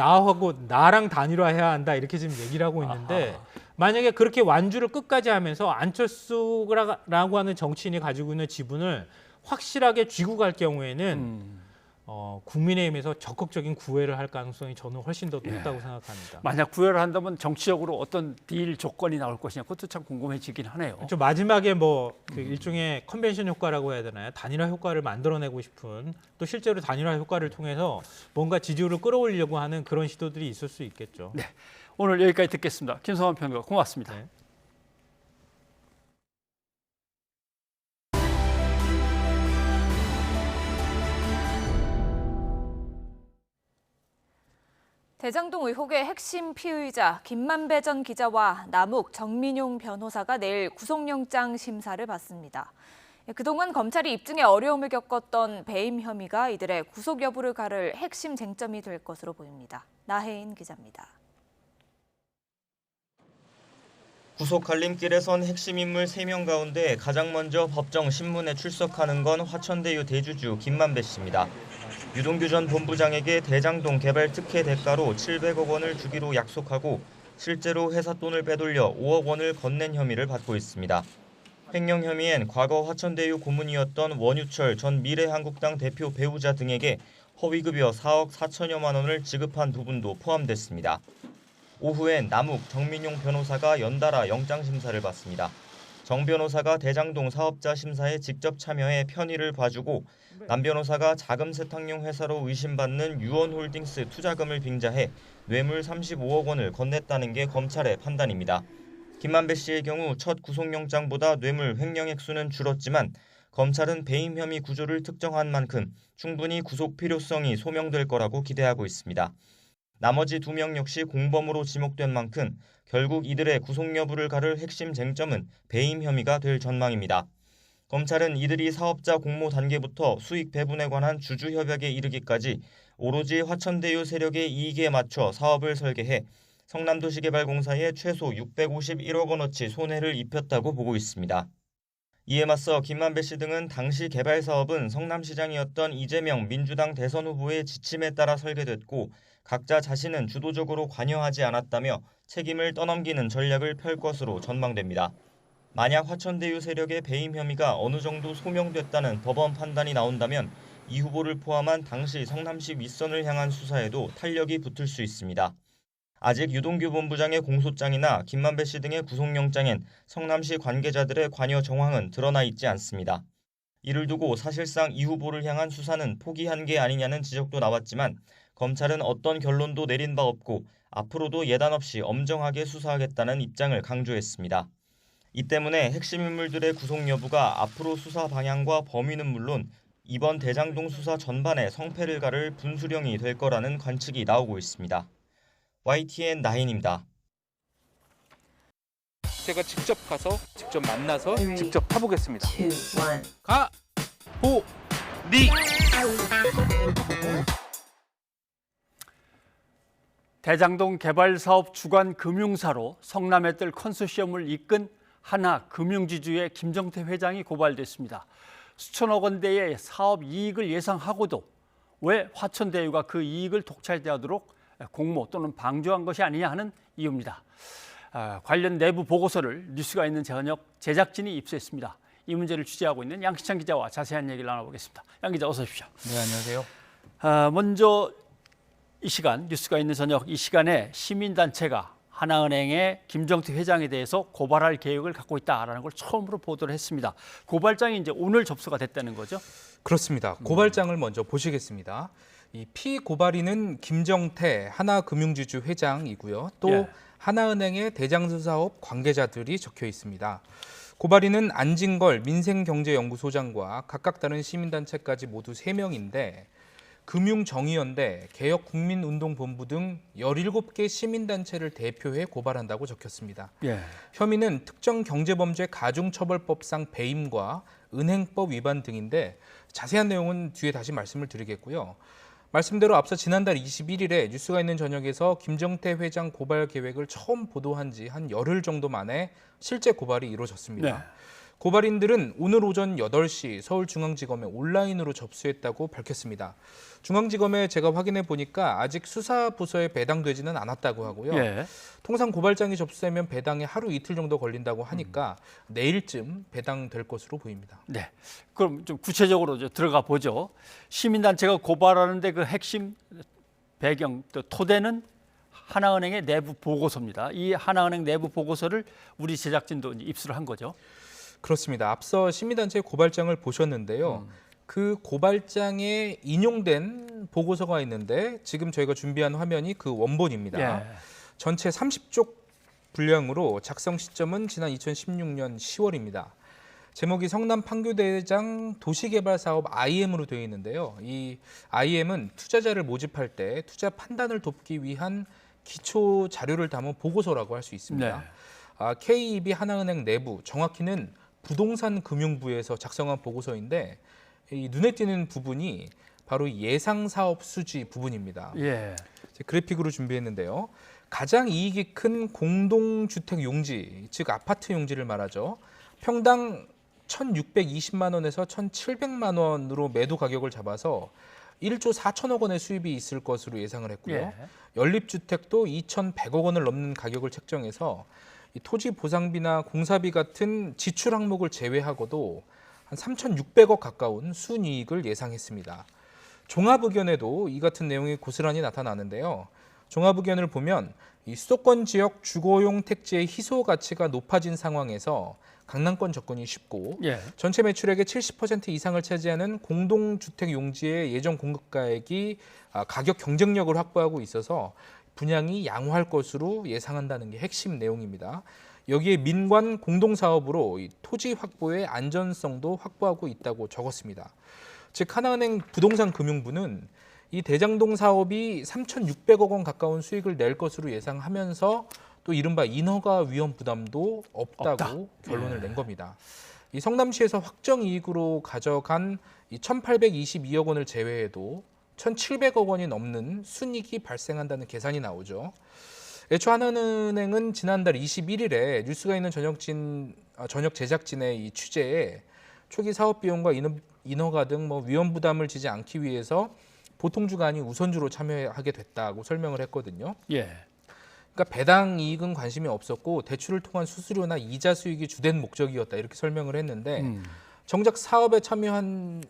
Speaker 14: 나랑 단일화해야 한다 이렇게 지금 얘기를 하고 있는데, 만약에 그렇게 완주를 끝까지 하면서 안철수라고 하는 정치인이 가지고 있는 지분을 확실하게 쥐고 갈 경우에는 국민의힘에서 적극적인 구애를 할 가능성이 저는 훨씬 더 높다고 생각합니다.
Speaker 1: 만약 구애를 한다면 정치적으로 어떤 딜 조건이 나올 것이냐, 그것도 참 궁금해지긴 하네요.
Speaker 14: 좀 마지막에 그 일종의 컨벤션 효과라고 해야 되나요? 단일화 효과를 만들어내고 싶은, 또 실제로 단일화 효과를 통해서 뭔가 지지율을 끌어올리려고 하는 그런 시도들이 있을 수 있겠죠.
Speaker 1: 네, 오늘 여기까지 듣겠습니다. 김성환 평론가 고맙습니다.
Speaker 14: 네.
Speaker 2: 대장동 의혹의 핵심 피의자 김만배 전 기자와 남욱 정민용 변호사가 내일 구속영장 심사를 받습니다. 그동안 검찰이 입증에 어려움을 겪었던 배임 혐의가 이들의 구속 여부를 가를 핵심 쟁점이 될 것으로 보입니다. 나혜인 기자입니다.
Speaker 18: 구속 갈림길에 선 핵심 인물 3명 가운데 가장 먼저 법정 신문에 출석하는 건 화천대유 대주주 김만배 씨입니다. 유동규 전 본부장에게 대장동 개발 특혜 대가로 700억 원을 주기로 약속하고 실제로 회사 돈을 빼돌려 5억 원을 건넨 혐의를 받고 있습니다. 횡령 혐의엔 과거 화천대유 고문이었던 원유철 전 미래한국당 대표 배우자 등에게 허위급여 4억 4천여만 원을 지급한 부분도 포함됐습니다. 오후엔 남욱 정민용 변호사가 연달아 영장심사를 받습니다. 정 변호사가 대장동 사업자 심사에 직접 참여해 편의를 봐주고 남 변호사가 자금 세탁용 회사로 의심받는 유원홀딩스 투자금을 빙자해 뇌물 35억 원을 건넸다는 게 검찰의 판단입니다. 김만배 씨의 경우 첫 구속영장보다 뇌물 횡령 액수는 줄었지만 검찰은 배임 혐의 구조를 특정한 만큼 충분히 구속 필요성이 소명될 거라고 기대하고 있습니다. 나머지 2명 역시 공범으로 지목된 만큼 결국 이들의 구속 여부를 가를 핵심 쟁점은 배임 혐의가 될 전망입니다. 검찰은 이들이 사업자 공모 단계부터 수익 배분에 관한 주주 협약에 이르기까지 오로지 화천대유 세력의 이익에 맞춰 사업을 설계해 성남도시개발공사에 최소 651억 원어치 손해를 입혔다고 보고 있습니다. 이에 맞서 김만배 씨 등은 당시 개발 사업은 성남시장이었던 이재명 민주당 대선 후보의 지침에 따라 설계됐고 각자 자신은 주도적으로 관여하지 않았다며 책임을 떠넘기는 전략을 펼 것으로 전망됩니다. 만약 화천대유 세력의 배임 혐의가 어느 정도 소명됐다는 법원 판단이 나온다면 이 후보를 포함한 당시 성남시 윗선을 향한 수사에도 탄력이 붙을 수 있습니다. 아직 유동규 본부장의 공소장이나 김만배 씨 등의 구속영장엔 성남시 관계자들의 관여 정황은 드러나 있지 않습니다. 이를 두고 사실상 이 후보를 향한 수사는 포기한 게 아니냐는 지적도 나왔지만 검찰은 어떤 결론도 내린 바 없고 앞으로도 예단 없이 엄정하게 수사하겠다는 입장을 강조했습니다. 이 때문에 핵심 인물들의 구속 여부가 앞으로 수사 방향과 범위는 물론 이번 대장동 수사 전반에 성패를 가를 분수령이 될 거라는 관측이 나오고 있습니다. YTN 9입니다.
Speaker 19: 제가 직접 가서 직접 만나서 직접 타보겠습니다. 가! 보! 리!
Speaker 1: 대장동 개발 사업 주관 금융사로 성남에 뜰 컨소시엄을 이끈 하나금융지주의 김정태 회장이 고발됐습니다. 수천억 원대의 사업 이익을 예상하고도 왜 화천대유가 그 이익을 독차지하도록 공모 또는 방조한 것이 아니냐 하는 이유입니다. 관련 내부 보고서를 뉴스가 있는 저녁 제작진이 입수했습니다. 이 문제를 취재하고 있는 양희찬 기자와 자세한 얘기를 나눠보겠습니다. 양 기자 어서 오십시오.
Speaker 19: 네, 안녕하세요.
Speaker 1: 먼저 이 시간 뉴스가 있는 저녁 이 시간에 시민단체가 하나은행의 김정태 회장에 대해서 고발할 계획을 갖고 있다라는 걸 처음으로 보도를 했습니다. 고발장이 이제 오늘 접수가 됐다는 거죠?
Speaker 19: 그렇습니다. 고발장을 먼저 보시겠습니다. 이 피고발인은 김정태 하나금융지주 회장이고요. 또 하나은행의 대장수 사업 관계자들이 적혀 있습니다. 고발인은 안진걸 민생경제연구소장과 각각 다른 시민단체까지 모두 3명인데 금융정의연대, 개혁국민운동본부 등 17개 시민단체를 대표해 고발한다고 적혔습니다. 혐의는 특정 경제범죄 가중처벌법상 배임과 은행법 위반 등인데 자세한 내용은 뒤에 다시 말씀을 드리겠고요. 말씀대로 앞서 지난달 21일에 뉴스가 있는 저녁에서 김정태 회장 고발 계획을 처음 보도한 지 한 열흘 정도 만에 실제 고발이 이루어졌습니다. 고발인들은 오늘 오전 8시 서울중앙지검에 온라인으로 접수했다고 밝혔습니다. 중앙지검에 제가 확인해 보니까 아직 수사 부서에 배당되지는 않았다고 하고요. 통상 고발장이 접수되면 배당에 하루 이틀 정도 걸린다고 하니까 내일쯤 배당될 것으로 보입니다.
Speaker 1: 네, 그럼 좀 구체적으로 들어가 보죠. 시민단체가 고발하는데 그 핵심 배경, 또 토대는 하나은행의 내부 보고서입니다. 이 하나은행 내부 보고서를 우리 제작진도 입수를 한 거죠.
Speaker 19: 그렇습니다. 앞서 시민단체 고발장을 보셨는데요. 그 고발장에 인용된 보고서가 있는데 지금 저희가 준비한 화면이 그 원본입니다. 전체 30쪽 분량으로 작성 시점은 지난 2016년 10월입니다. 제목이 성남 판교대장 도시개발사업 IM으로 되어 있는데요. 이 IM은 투자자를 모집할 때 투자 판단을 돕기 위한 기초 자료를 담은 보고서라고 할 수 있습니다. KEB 하나은행 내부, 정확히는 부동산 금융부에서 작성한 보고서인데 이 눈에 띄는 부분이 바로 예상 사업 수지 부분입니다. 그래픽으로 준비했는데요. 가장 이익이 큰 공동주택 용지, 즉 아파트 용지를 말하죠. 평당 1,620만 원에서 1,700만 원으로 매도 가격을 잡아서 1조 4천억 원의 수입이 있을 것으로 예상을 했고요.
Speaker 1: 예.
Speaker 19: 연립주택도 2,100억 원을 넘는 가격을 책정해서 이 토지 보상비나 공사비 같은 지출 항목을 제외하고도 한 3,600억 가까운 순이익을 예상했습니다. 종합의견에도 이 같은 내용이 고스란히 나타나는데요. 종합의견을 보면 이 수도권 지역 주거용 택지의 희소 가치가 높아진 상황에서 강남권 접근이 쉽고
Speaker 1: 예.
Speaker 19: 전체 매출액의 70% 이상을 차지하는 공동주택 용지의 예정 공급가액이 가격 경쟁력을 확보하고 있어서 분양이 양호할 것으로 예상한다는 게 핵심 내용입니다. 여기에 민관 공동사업으로 이 토지 확보의 안전성도 확보하고 있다고 적었습니다. 즉 하나은행 부동산금융부는 이 대장동 사업이 3,600억 원 가까운 수익을 낼 것으로 예상하면서 또 이른바 인허가 위험 부담도 없다고 결론을 낸 겁니다. 이 성남시에서 확정 이익으로 가져간 이 1,822억 원을 제외해도 1,700억 원이 넘는 순이익이 발생한다는 계산이 나오죠. 애초 하나은행은 지난달 21일에 뉴스가 있는 저녁 제작진의 이 취재에 초기 사업 비용과 인허가 등 위험 부담을 지지 않기 위해서 보통주가 아닌 우선주로 참여하게 됐다고 설명을 했거든요.
Speaker 1: 예.
Speaker 19: 그러니까 배당 이익은 관심이 없었고 대출을 통한 수수료나 이자 수익이 주된 목적이었다 이렇게 설명을 했는데 정작 사업에 참여한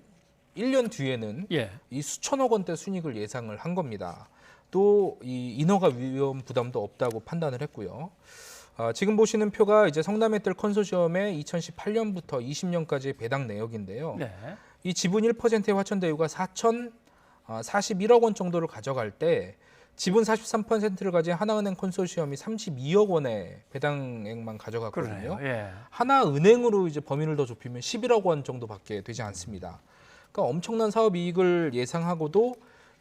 Speaker 19: 1년 뒤에는 이 수천억 원대 순이익을 예상을 한 겁니다. 또 이 인허가 위험 부담도 없다고 판단을 했고요. 지금 보시는 표가 이제 성남의뜰 컨소시엄의 2018년부터 20년까지의 배당 내역인데요.
Speaker 1: 네.
Speaker 19: 이 지분 1%의 화천대유가 4,041억 원 정도를 가져갈 때 지분 43%를 가진 하나은행 컨소시엄이 32억 원의 배당액만 가져갔거든요.
Speaker 1: 예.
Speaker 19: 하나은행으로 이제 범위를 더 좁히면 11억 원 정도밖에 되지 않습니다. 그러니까 엄청난 사업 이익을 예상하고도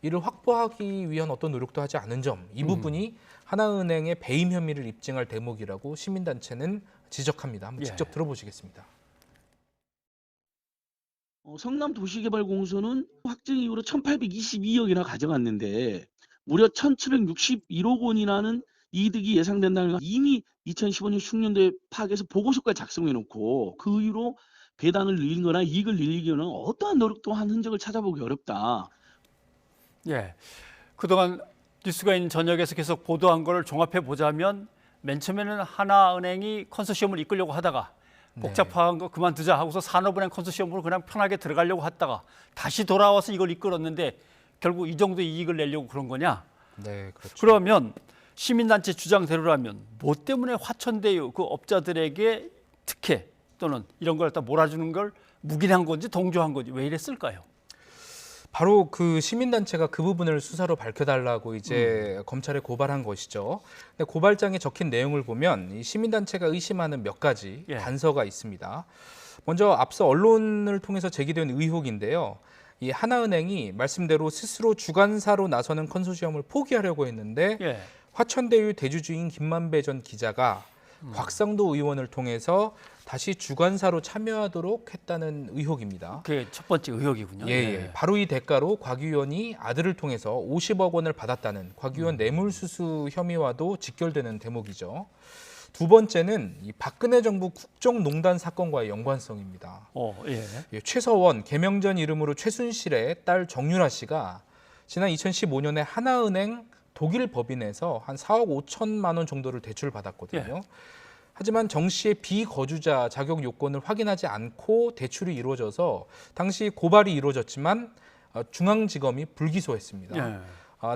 Speaker 19: 이를 확보하기 위한 어떤 노력도 하지 않은 점, 이 부분이 하나은행의 배임 혐의를 입증할 대목이라고 시민단체는 지적합니다. 한번 직접 들어보시겠습니다.
Speaker 20: 성남도시개발공소는 확정 이후로 1,822억이나 가져갔는데 무려 1,761억 원이라는 이득이 예상된다는 건 이미 2015년 16년도에 파악해서 보고서까지 작성해놓고 그 이후로 배당을 늘린 거나 이익을 늘리기 위한 어떠한 노력도 한 흔적을 찾아보기 어렵다.
Speaker 1: 예. 그동안 뉴스가 있는 저녁에서 계속 보도한 걸 종합해 보자면 맨 처음에는 하나은행이 컨소시엄을 이끌려고 하다가 복잡한 거 그만두자 하고서 산업은행 컨소시엄으로 그냥 편하게 들어가려고 하다가 다시 돌아와서 이걸 이끌었는데 결국 이 정도 이익을 내려고 그런 거냐?
Speaker 19: 네, 그렇죠.
Speaker 1: 그러면 시민단체 주장대로라면 뭐 때문에 화천대유 그 업자들에게 특혜 또는 이런 걸 갖다 몰아주는 걸 묵인한 건지 동조한 건지 왜 이랬을까요?
Speaker 19: 바로 그 시민단체가 그 부분을 수사로 밝혀달라고 이제 검찰에 고발한 것이죠. 근데 고발장에 적힌 내용을 보면 이 시민단체가 의심하는 몇 가지 단서가 있습니다. 먼저 앞서 언론을 통해서 제기된 의혹인데요. 이 하나은행이 말씀대로 스스로 주관사로 나서는 컨소시엄을 포기하려고 했는데 화천대유 대주주인 김만배 전 기자가 곽상도 의원을 통해서 다시 주관사로 참여하도록 했다는 의혹입니다.
Speaker 1: 그게 첫 번째 의혹이군요.
Speaker 19: 예. 바로 이 대가로 곽 의원이 아들을 통해서 50억 원을 받았다는 곽 의원 뇌물수수 혐의와도 직결되는 대목이죠. 두 번째는 이 박근혜 정부 국정농단 사건과의 연관성입니다. 최서원, 개명전 이름으로 최순실의 딸 정유라 씨가 지난 2015년에 하나은행 독일 법인에서 한 4억 5천만 원 정도를 대출을 받았거든요. 하지만 정 씨의 비거주자 자격 요건을 확인하지 않고 대출이 이루어져서 당시 고발이 이루어졌지만 중앙지검이 불기소했습니다.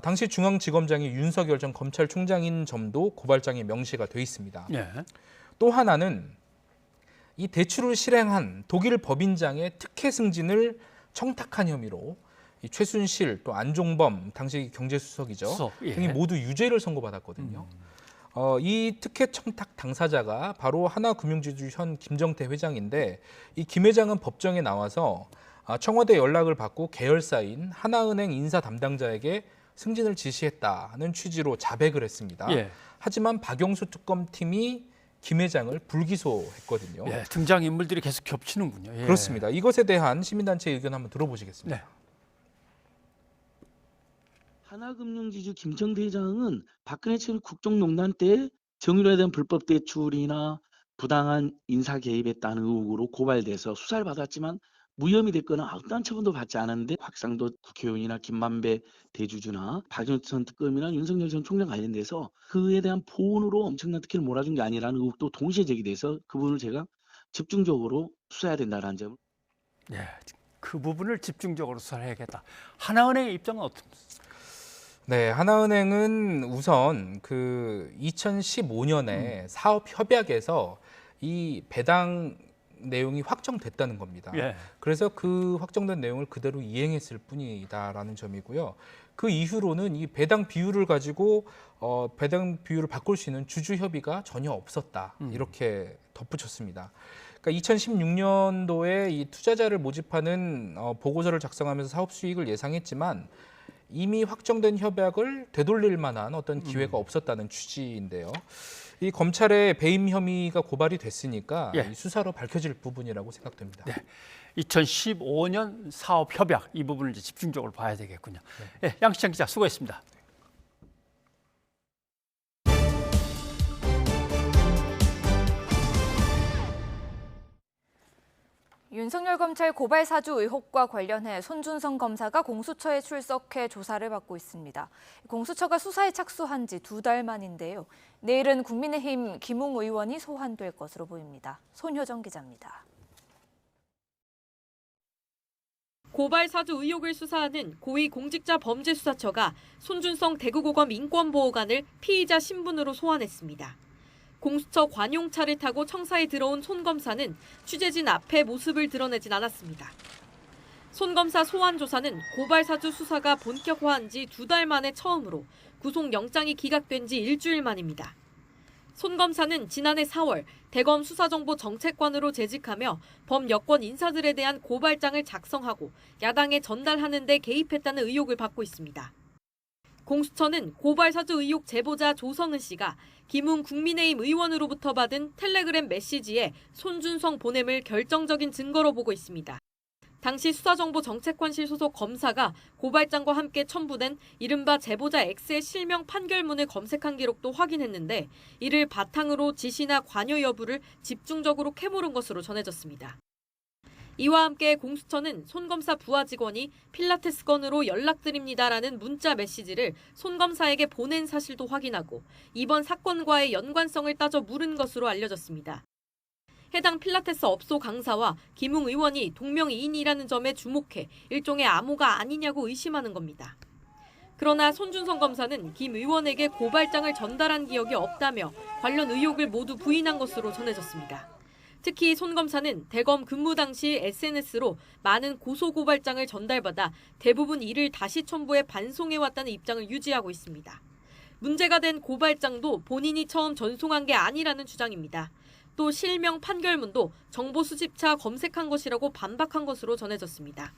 Speaker 19: 당시 중앙지검장이 윤석열 전 검찰총장인 점도 고발장에 명시가 돼 있습니다. 또 하나는 이 대출을 실행한 독일 법인장의 특혜 승진을 청탁한 혐의로 이 최순실 또 안종범 당시 경제수석이죠. 등이 모두 유죄를 선고받았거든요. 이 특혜 청탁 당사자가 바로 하나금융지주 현 김정태 회장인데 이 김 회장은 법정에 나와서 청와대 연락을 받고 계열사인 하나은행 인사 담당자에게 승진을 지시했다는 취지로 자백을 했습니다. 하지만 박영수 특검팀이 김 회장을 불기소했거든요.
Speaker 1: 등장인물들이 계속 겹치는군요.
Speaker 19: 그렇습니다. 이것에 대한 시민단체 의견 한번 들어보시겠습니다.
Speaker 20: 하나금융지주 김정태 회장은 박근혜 전 국정농단 때 정유라에 대한 불법 대출이나 부당한 인사 개입했다는 의혹으로 고발돼서 수사를 받았지만 무혐의 됐거나 어떠한 처분도 받지 않았는데 곽상도 국회의원이나 김만배 대주주나 박영선 특검이나 윤석열 전 총장 관련돼서 그에 대한 보온으로 엄청난 특혜를 몰아준 게 아니라는 의혹도 동시에 제기돼서 그 부분을 제가 집중적으로 수사해야 된다는 점을.
Speaker 1: 네, 그 부분을 집중적으로 수사해야겠다. 하나은행의 입장은 어떻습니까?
Speaker 19: 네, 하나은행은 우선 그 2015년에 사업 협약에서 이 배당 내용이 확정됐다는 겁니다.
Speaker 1: 예.
Speaker 19: 그래서 그 확정된 내용을 그대로 이행했을 뿐이다라는 점이고요. 그 이후로는 이 배당 비율을 가지고 배당 비율을 바꿀 수 있는 주주 협의가 전혀 없었다. 이렇게 덧붙였습니다. 그러니까 2016년도에 이 투자자를 모집하는 보고서를 작성하면서 사업 수익을 예상했지만 이미 확정된 협약을 되돌릴 만한 어떤 기회가 없었다는 취지인데요. 이 검찰의 배임 혐의가 고발이 됐으니까
Speaker 1: 예.
Speaker 19: 이 수사로 밝혀질 부분이라고 생각됩니다.
Speaker 1: 네. 2015년 사업 협약 이 부분을 이제 집중적으로 봐야 되겠군요. 네, 양시장 기자 수고했습니다.
Speaker 2: 윤석열 검찰 고발 사주 의혹과 관련해 손준성 검사가 공수처에 출석해 조사를 받고 있습니다. 공수처가 수사에 착수한 지 2달 만인데요. 내일은 국민의힘 김웅 의원이 소환될 것으로 보입니다. 손효정 기자입니다.
Speaker 21: 고발 사주 의혹을 수사하는 고위공직자범죄수사처가 손준성 대구고검 인권보호관을 피의자 신분으로 소환했습니다. 공수처 관용차를 타고 청사에 들어온 손 검사는 취재진 앞에 모습을 드러내진 않았습니다. 손 검사 소환 조사는 고발 사주 수사가 본격화한 지 2달 만에 처음으로 구속영장이 기각된 지 일주일 만입니다. 손 검사는 지난해 4월 대검 수사정보정책관으로 재직하며 범여권 인사들에 대한 고발장을 작성하고 야당에 전달하는 데 개입했다는 의혹을 받고 있습니다. 공수처는 고발 사주 의혹 제보자 조성은 씨가 김웅 국민의힘 의원으로부터 받은 텔레그램 메시지에 손준성 보냄을 결정적인 증거로 보고 있습니다. 당시 수사정보정책관실 소속 검사가 고발장과 함께 첨부된 이른바 제보자 X의 실명 판결문을 검색한 기록도 확인했는데 이를 바탕으로 지시나 관여 여부를 집중적으로 캐물은 것으로 전해졌습니다. 이와 함께 공수처는 손 검사 부하 직원이 필라테스 건으로 연락드립니다라는 문자 메시지를 손 검사에게 보낸 사실도 확인하고 이번 사건과의 연관성을 따져 물은 것으로 알려졌습니다. 해당 필라테스 업소 강사와 김웅 의원이 동명이인이라는 점에 주목해 일종의 암호가 아니냐고 의심하는 겁니다. 그러나 손준성 검사는 김 의원에게 고발장을 전달한 기억이 없다며 관련 의혹을 모두 부인한 것으로 전해졌습니다. 특히 손 검사는 대검 근무 당시 SNS로 많은 고소고발장을 전달받아 대부분 이를 다시 첨부해 반송해왔다는 입장을 유지하고 있습니다. 문제가 된 고발장도 본인이 처음 전송한 게 아니라는 주장입니다. 또 실명 판결문도 정보 수집차 검색한 것이라고 반박한 것으로 전해졌습니다.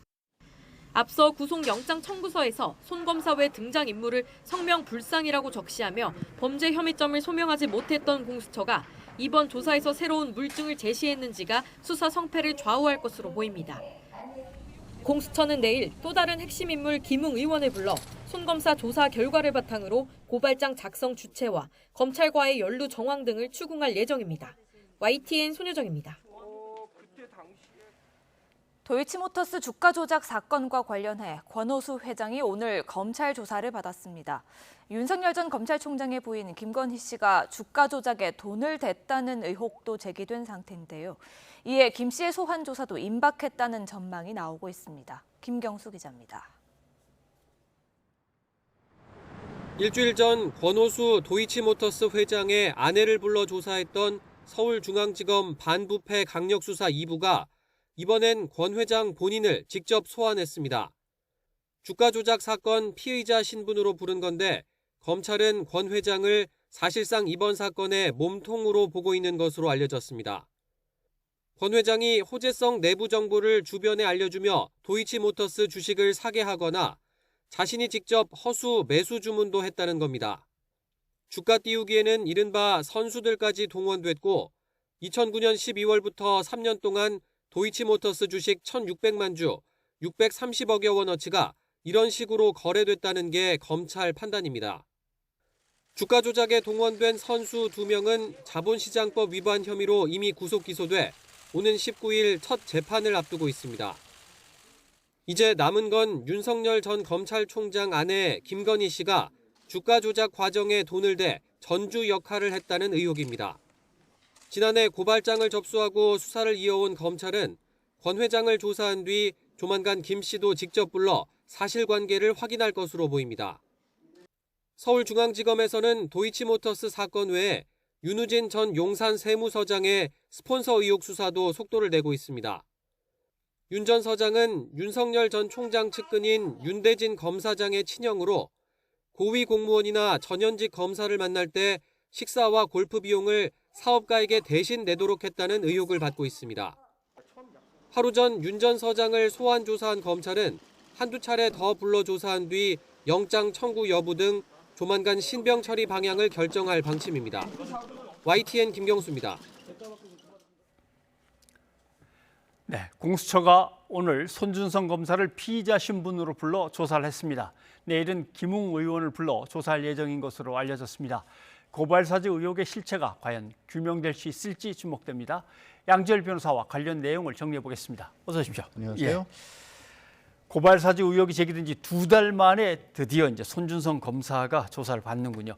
Speaker 21: 앞서 구속영장 청구서에서 손 검사 외 등장인물을 성명불상이라고 적시하며 범죄 혐의점을 소명하지 못했던 공수처가 이번 조사에서 새로운 물증을 제시했는지가 수사 성패를 좌우할 것으로 보입니다. 공수처는 내일 또 다른 핵심 인물 김웅 의원을 불러 손 검사 조사 결과를 바탕으로 고발장 작성 주체와 검찰과의 연루 정황 등을 추궁할 예정입니다. YTN 손효정입니다.
Speaker 2: 도이치모터스 주가 조작 사건과 관련해 권오수 회장이 오늘 검찰 조사를 받았습니다. 윤석열 전 검찰총장의 부인 김건희 씨가 주가 조작에 돈을 댔다는 의혹도 제기된 상태인데요. 이에 김 씨의 소환 조사도 임박했다는 전망이 나오고 있습니다. 김경수 기자입니다.
Speaker 22: 일주일 전 권오수 도이치모터스 회장의 아내를 불러 조사했던 서울중앙지검 반부패 강력수사 2부가 이번엔 권 회장 본인을 직접 소환했습니다. 주가 조작 사건 피의자 신분으로 부른 건데 검찰은 권 회장을 사실상 이번 사건의 몸통으로 보고 있는 것으로 알려졌습니다. 권 회장이 호재성 내부 정보를 주변에 알려주며 도이치모터스 주식을 사게 하거나 자신이 직접 허수 매수 주문도 했다는 겁니다. 주가 띄우기에는 이른바 선수들까지 동원됐고 2009년 12월부터 3년 동안 도이치모터스 주식 1,600만 주, 630억여 원어치가 이런 식으로 거래됐다는 게 검찰 판단입니다. 주가 조작에 동원된 선수 2명은 자본시장법 위반 혐의로 이미 구속 기소돼 오는 19일 첫 재판을 앞두고 있습니다. 이제 남은 건 윤석열 전 검찰총장 아내 김건희 씨가 주가 조작 과정에 돈을 대 전주 역할을 했다는 의혹입니다. 지난해 고발장을 접수하고 수사를 이어온 검찰은 권 회장을 조사한 뒤 조만간 김 씨도 직접 불러 사실관계를 확인할 것으로 보입니다. 서울중앙지검에서는 도이치모터스 사건 외에 윤우진 전 용산 세무서장의 스폰서 의혹 수사도 속도를 내고 있습니다. 윤 전 서장은 윤석열 전 총장 측근인 윤대진 검사장의 친형으로 고위 공무원이나 전현직 검사를 만날 때 식사와 골프 비용을 사업가에게 대신 내도록 했다는 의혹을 받고 있습니다. 하루 전 윤 전 서장을 소환 조사한 검찰은 한두 차례 더 불러 조사한 뒤 영장 청구 여부 등 조만간 신병 처리 방향을 결정할 방침입니다. YTN 김경수입니다.
Speaker 1: 네, 공수처가 오늘 손준성 검사를 피의자 신분으로 불러 조사를 했습니다. 내일은 김웅 의원을 불러 조사할 예정인 것으로 알려졌습니다. 고발사주 의혹의 실체가 과연 규명될 수 있을지 주목됩니다. 양지열 변호사와 관련 내용을 정리해 보겠습니다. 어서 오십시오.
Speaker 3: 안녕하세요.
Speaker 1: 고발사주 의혹이 제기된 지 2달 만에 드디어 이제 손준성 검사가 조사를 받는군요.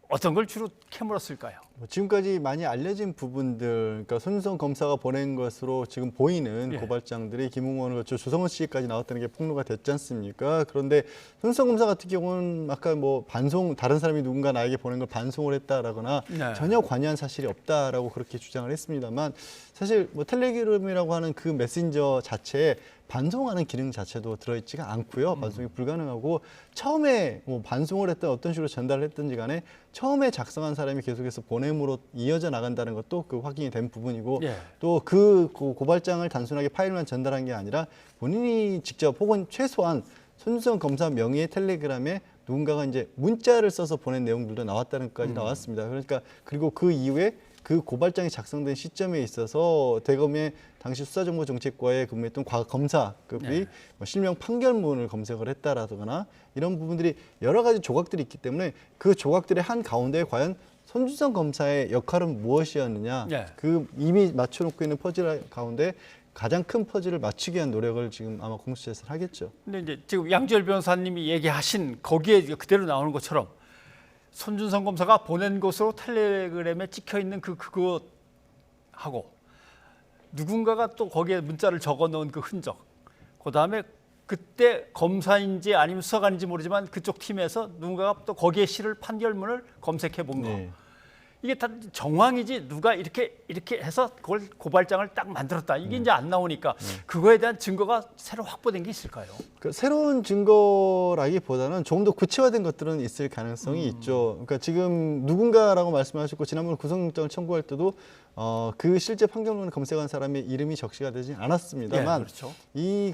Speaker 1: 어떤 걸 주로 캐물었을까요?
Speaker 3: 지금까지 많이 알려진 부분들, 그러니까 손준성 검사가 보낸 것으로 지금 보이는 고발장들이 김웅원을 거쳐 조성은 씨까지 나왔다는 게 폭로가 됐지 않습니까? 그런데 손준성 검사 같은 경우는 아까 뭐 반송, 다른 사람이 누군가 나에게 보낸 걸 반송을 했다라거나 전혀 관여한 사실이 없다라고 그렇게 주장을 했습니다만 사실 뭐 텔레그램이라고 하는 그 메신저 자체에 반송하는 기능 자체도 들어있지가 않고요. 반송이 불가능하고 처음에 뭐 반송을 했든 어떤 식으로 전달을 했든지 간에 처음에 작성한 사람이 계속해서 보냄으로 이어져 나간다는 것도 그 확인이 된 부분이고 또 그 고발장을 단순하게 파일만 전달한 게 아니라 본인이 직접 혹은 최소한 손준성 검사 명의의 텔레그램에 누군가가 이제 문자를 써서 보낸 내용들도 나왔다는 것까지 나왔습니다. 그러니까 그리고 그 이후에 그 고발장이 작성된 시점에 있어서 대검의 당시 수사정보정책과에 근무했던 검사급이 뭐 실명 판결문을 검색을 했다라거나 이런 부분들이 여러 가지 조각들이 있기 때문에 그 조각들의 한 가운데 과연 손준성 검사의 역할은 무엇이었느냐 그 이미 맞춰놓고 있는 퍼즐 가운데 가장 큰 퍼즐을 맞추기 위한 노력을 지금 아마 공수처에서 하겠죠.
Speaker 1: 근데 이제 지금 양지열 변호사님이 얘기하신 거기에 그대로 나오는 것처럼 손준성 검사가 보낸 것으로 텔레그램에 찍혀 있는 그것하고 누군가가 또 거기에 문자를 적어 놓은 그 흔적, 그다음에 그때 검사인지 아니면 수사관인지 모르지만 그쪽 팀에서 누군가가 또 거기에 실을 판결문을 검색해 본 거. 이게 다 정황이지 누가 이렇게 해서 그걸 고발장을 딱 만들었다. 이게 이제 안 나오니까 그거에 대한 증거가 새로 확보된 게 있을까요?
Speaker 3: 그 새로운 증거라기보다는 좀 더 구체화된 것들은 있을 가능성이 있죠. 그러니까 지금 누군가라고 말씀하셨고 지난번 구속영장을 청구할 때도 그 실제 판결문을 검색한 사람의 이름이 적시가 되지 않았습니다만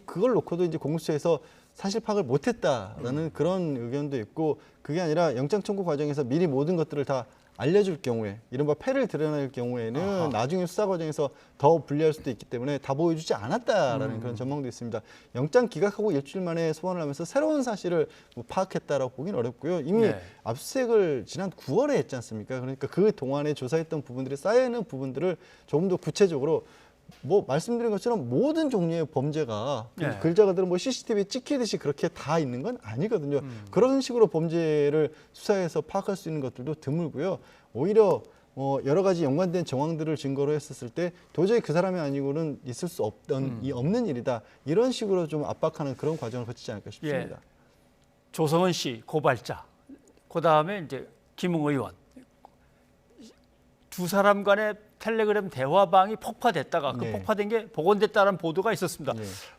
Speaker 3: 그걸 놓고도 이제 공수처에서 사실 파악을 못했다라는 그런 의견도 있고 그게 아니라 영장 청구 과정에서 미리 모든 것들을 다 알려줄 경우에 이른바 패를 드러낼 경우에는 나중에 수사 과정에서 더 불리할 수도 있기 때문에 다 보여주지 않았다라는 그런 전망도 있습니다. 영장 기각하고 일주일 만에 소환을 하면서 새로운 사실을 뭐 파악했다라고 보기는 어렵고요. 이미 압수수색을 지난 9월에 했지 않습니까? 그러니까 그 동안에 조사했던 부분들이 쌓여있는 부분들을 조금 더 구체적으로 뭐 말씀드린 것처럼 모든 종류의 범죄가 글자가들은 뭐 CCTV에 찍히듯이 그렇게 다 있는 건 아니거든요. 그런 식으로 범죄를 수사해서 파악할 수 있는 것들도 드물고요. 오히려 여러 가지 연관된 정황들을 증거로 했었을 때 도저히 그 사람이 아니고는 있을 수 없는 일이다. 이런 식으로 좀 압박하는 그런 과정을 거치지 않을까 싶습니다.
Speaker 1: 조성은 씨 고발자, 그다음에 이제 김웅 의원. 두 사람 간의 텔레그램 대화방이 폭파됐다가 그 폭파된 게 복원됐다는 보도가 있었습니다.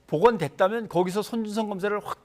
Speaker 1: 복원됐다면 거기서 손준성 검사를 확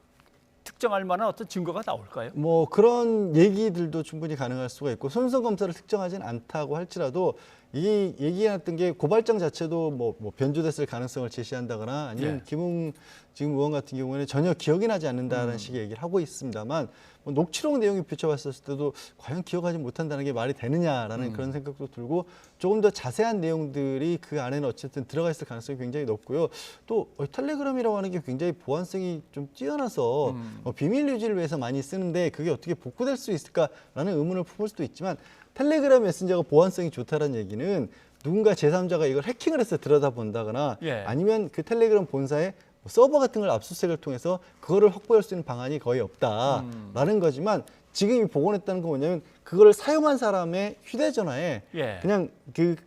Speaker 1: 특정할 만한 어떤 증거가 나올까요?
Speaker 3: 뭐 그런 얘기들도 충분히 가능할 수가 있고 손준성 검사를 특정하진 않다고 할지라도 이 얘기했던 게 고발장 자체도 뭐 변조됐을 가능성을 제시한다거나 아니면 김웅 지금 의원 같은 경우에는 전혀 기억이 나지 않는다는 식의 얘기를 하고 있습니다만 뭐 녹취록 내용이 비춰봤을 때도 과연 기억하지 못한다는 게 말이 되느냐라는 그런 생각도 들고 조금 더 자세한 내용들이 그 안에는 어쨌든 들어가 있을 가능성이 굉장히 높고요. 또 텔레그램이라고 하는 게 굉장히 보안성이 좀 뛰어나서 비밀 유지를 위해서 많이 쓰는데 그게 어떻게 복구될 수 있을까라는 의문을 품을 수도 있지만 텔레그램 메신저가 보안성이 좋다는 얘기는 누군가 제3자가 이걸 해킹을 해서 들여다본다거나 아니면 그 텔레그램 본사에 서버 같은 걸 압수수색을 통해서 그거를 확보할 수 있는 방안이 거의 없다라는 거지만 지금 이 복원했다는 건 뭐냐면 그걸 사용한 사람의 휴대전화에 그냥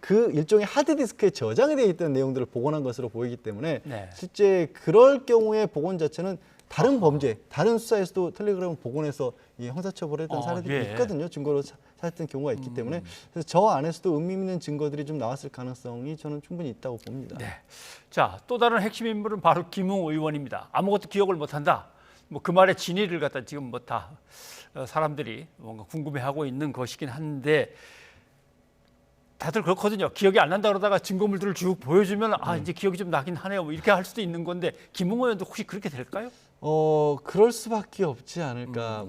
Speaker 3: 그 일종의 하드디스크에 저장이 되어 있던 내용들을 복원한 것으로 보이기 때문에 실제 그럴 경우에 복원 자체는 다른 범죄, 다른 수사에서도 텔레그램을 복원해서 형사처벌했던 사례들이 있거든요. 증거로 사했던 경우가 있기 때문에 그래서 저 안에서도 의미 있는 증거들이 좀 나왔을 가능성이 저는 충분히 있다고 봅니다.
Speaker 1: 자, 또 다른 핵심 인물은 바로 김웅 의원입니다. 아무것도 기억을 못한다. 뭐 그 말의 진위를 갖다 지금 뭐 다 사람들이 뭔가 궁금해하고 있는 것이긴 한데 다들 그렇거든요. 기억이 안 난다 그러다가 증거물들을 쭉 보여주면 아 이제 기억이 좀 나긴 하네요. 뭐 이렇게 할 수도 있는 건데 김웅 의원도 혹시 그렇게 될까요?
Speaker 3: 그럴 수밖에 없지 않을까.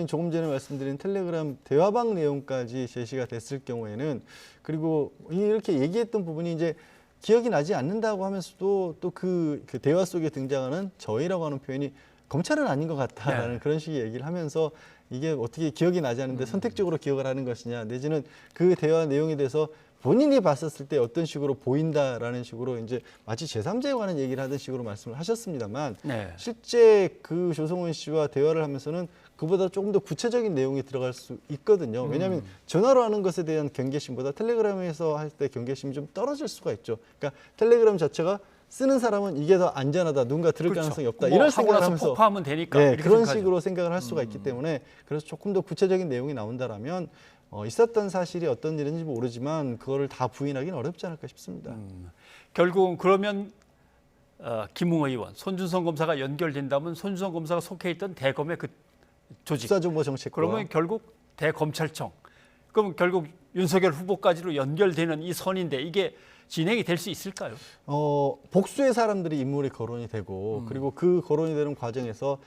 Speaker 3: 조금 전에 말씀드린 텔레그램 대화방 내용까지 제시가 됐을 경우에는 그리고 이렇게 얘기했던 부분이 이제 기억이 나지 않는다고 하면서도 또 그 대화 속에 등장하는 저희라고 하는 표현이 검찰은 아닌 것 같다라는 그런 식의 얘기를 하면서 이게 어떻게 기억이 나지 않는데 선택적으로 기억을 하는 것이냐 내지는 그 대화 내용에 대해서 본인이 봤었을 때 어떤 식으로 보인다라는 식으로 이제 마치 제3자에 관한 얘기를 하던 식으로 말씀을 하셨습니다만 실제 그 조성원 씨와 대화를 하면서는 그보다 조금 더 구체적인 내용이 들어갈 수 있거든요. 왜냐하면 전화로 하는 것에 대한 경계심보다 텔레그램에서 할 때 경계심이 좀 떨어질 수가 있죠. 그러니까 텔레그램 자체가 쓰는 사람은 이게 더 안전하다, 누군가 들을 가능성이 없다
Speaker 1: 뭐
Speaker 3: 이런 생각을 하면서
Speaker 1: 폭파하면 되니까
Speaker 3: 그런 생각하죠. 식으로 생각을 할 수가 있기 때문에 그래서 조금 더 구체적인 내용이 나온다라면 있었던 사실이 어떤 일인지 모르지만 그거를 다 부인하기는 어렵지 않을까 싶습니다.
Speaker 1: 결국은 그러면 김웅 의원, 손준성 검사가 연결된다면 손준성 검사가 속해 있던 대검의 그 조직,
Speaker 3: 수사정보정책과
Speaker 1: 그러면 결국 대검찰청, 그럼 결국 윤석열 후보까지로 연결되는 이 선인데 이게 진행이 될 수 있을까요?
Speaker 3: 복수의 사람들이 인물이 거론이 되고 그리고 그 거론이 되는 과정에서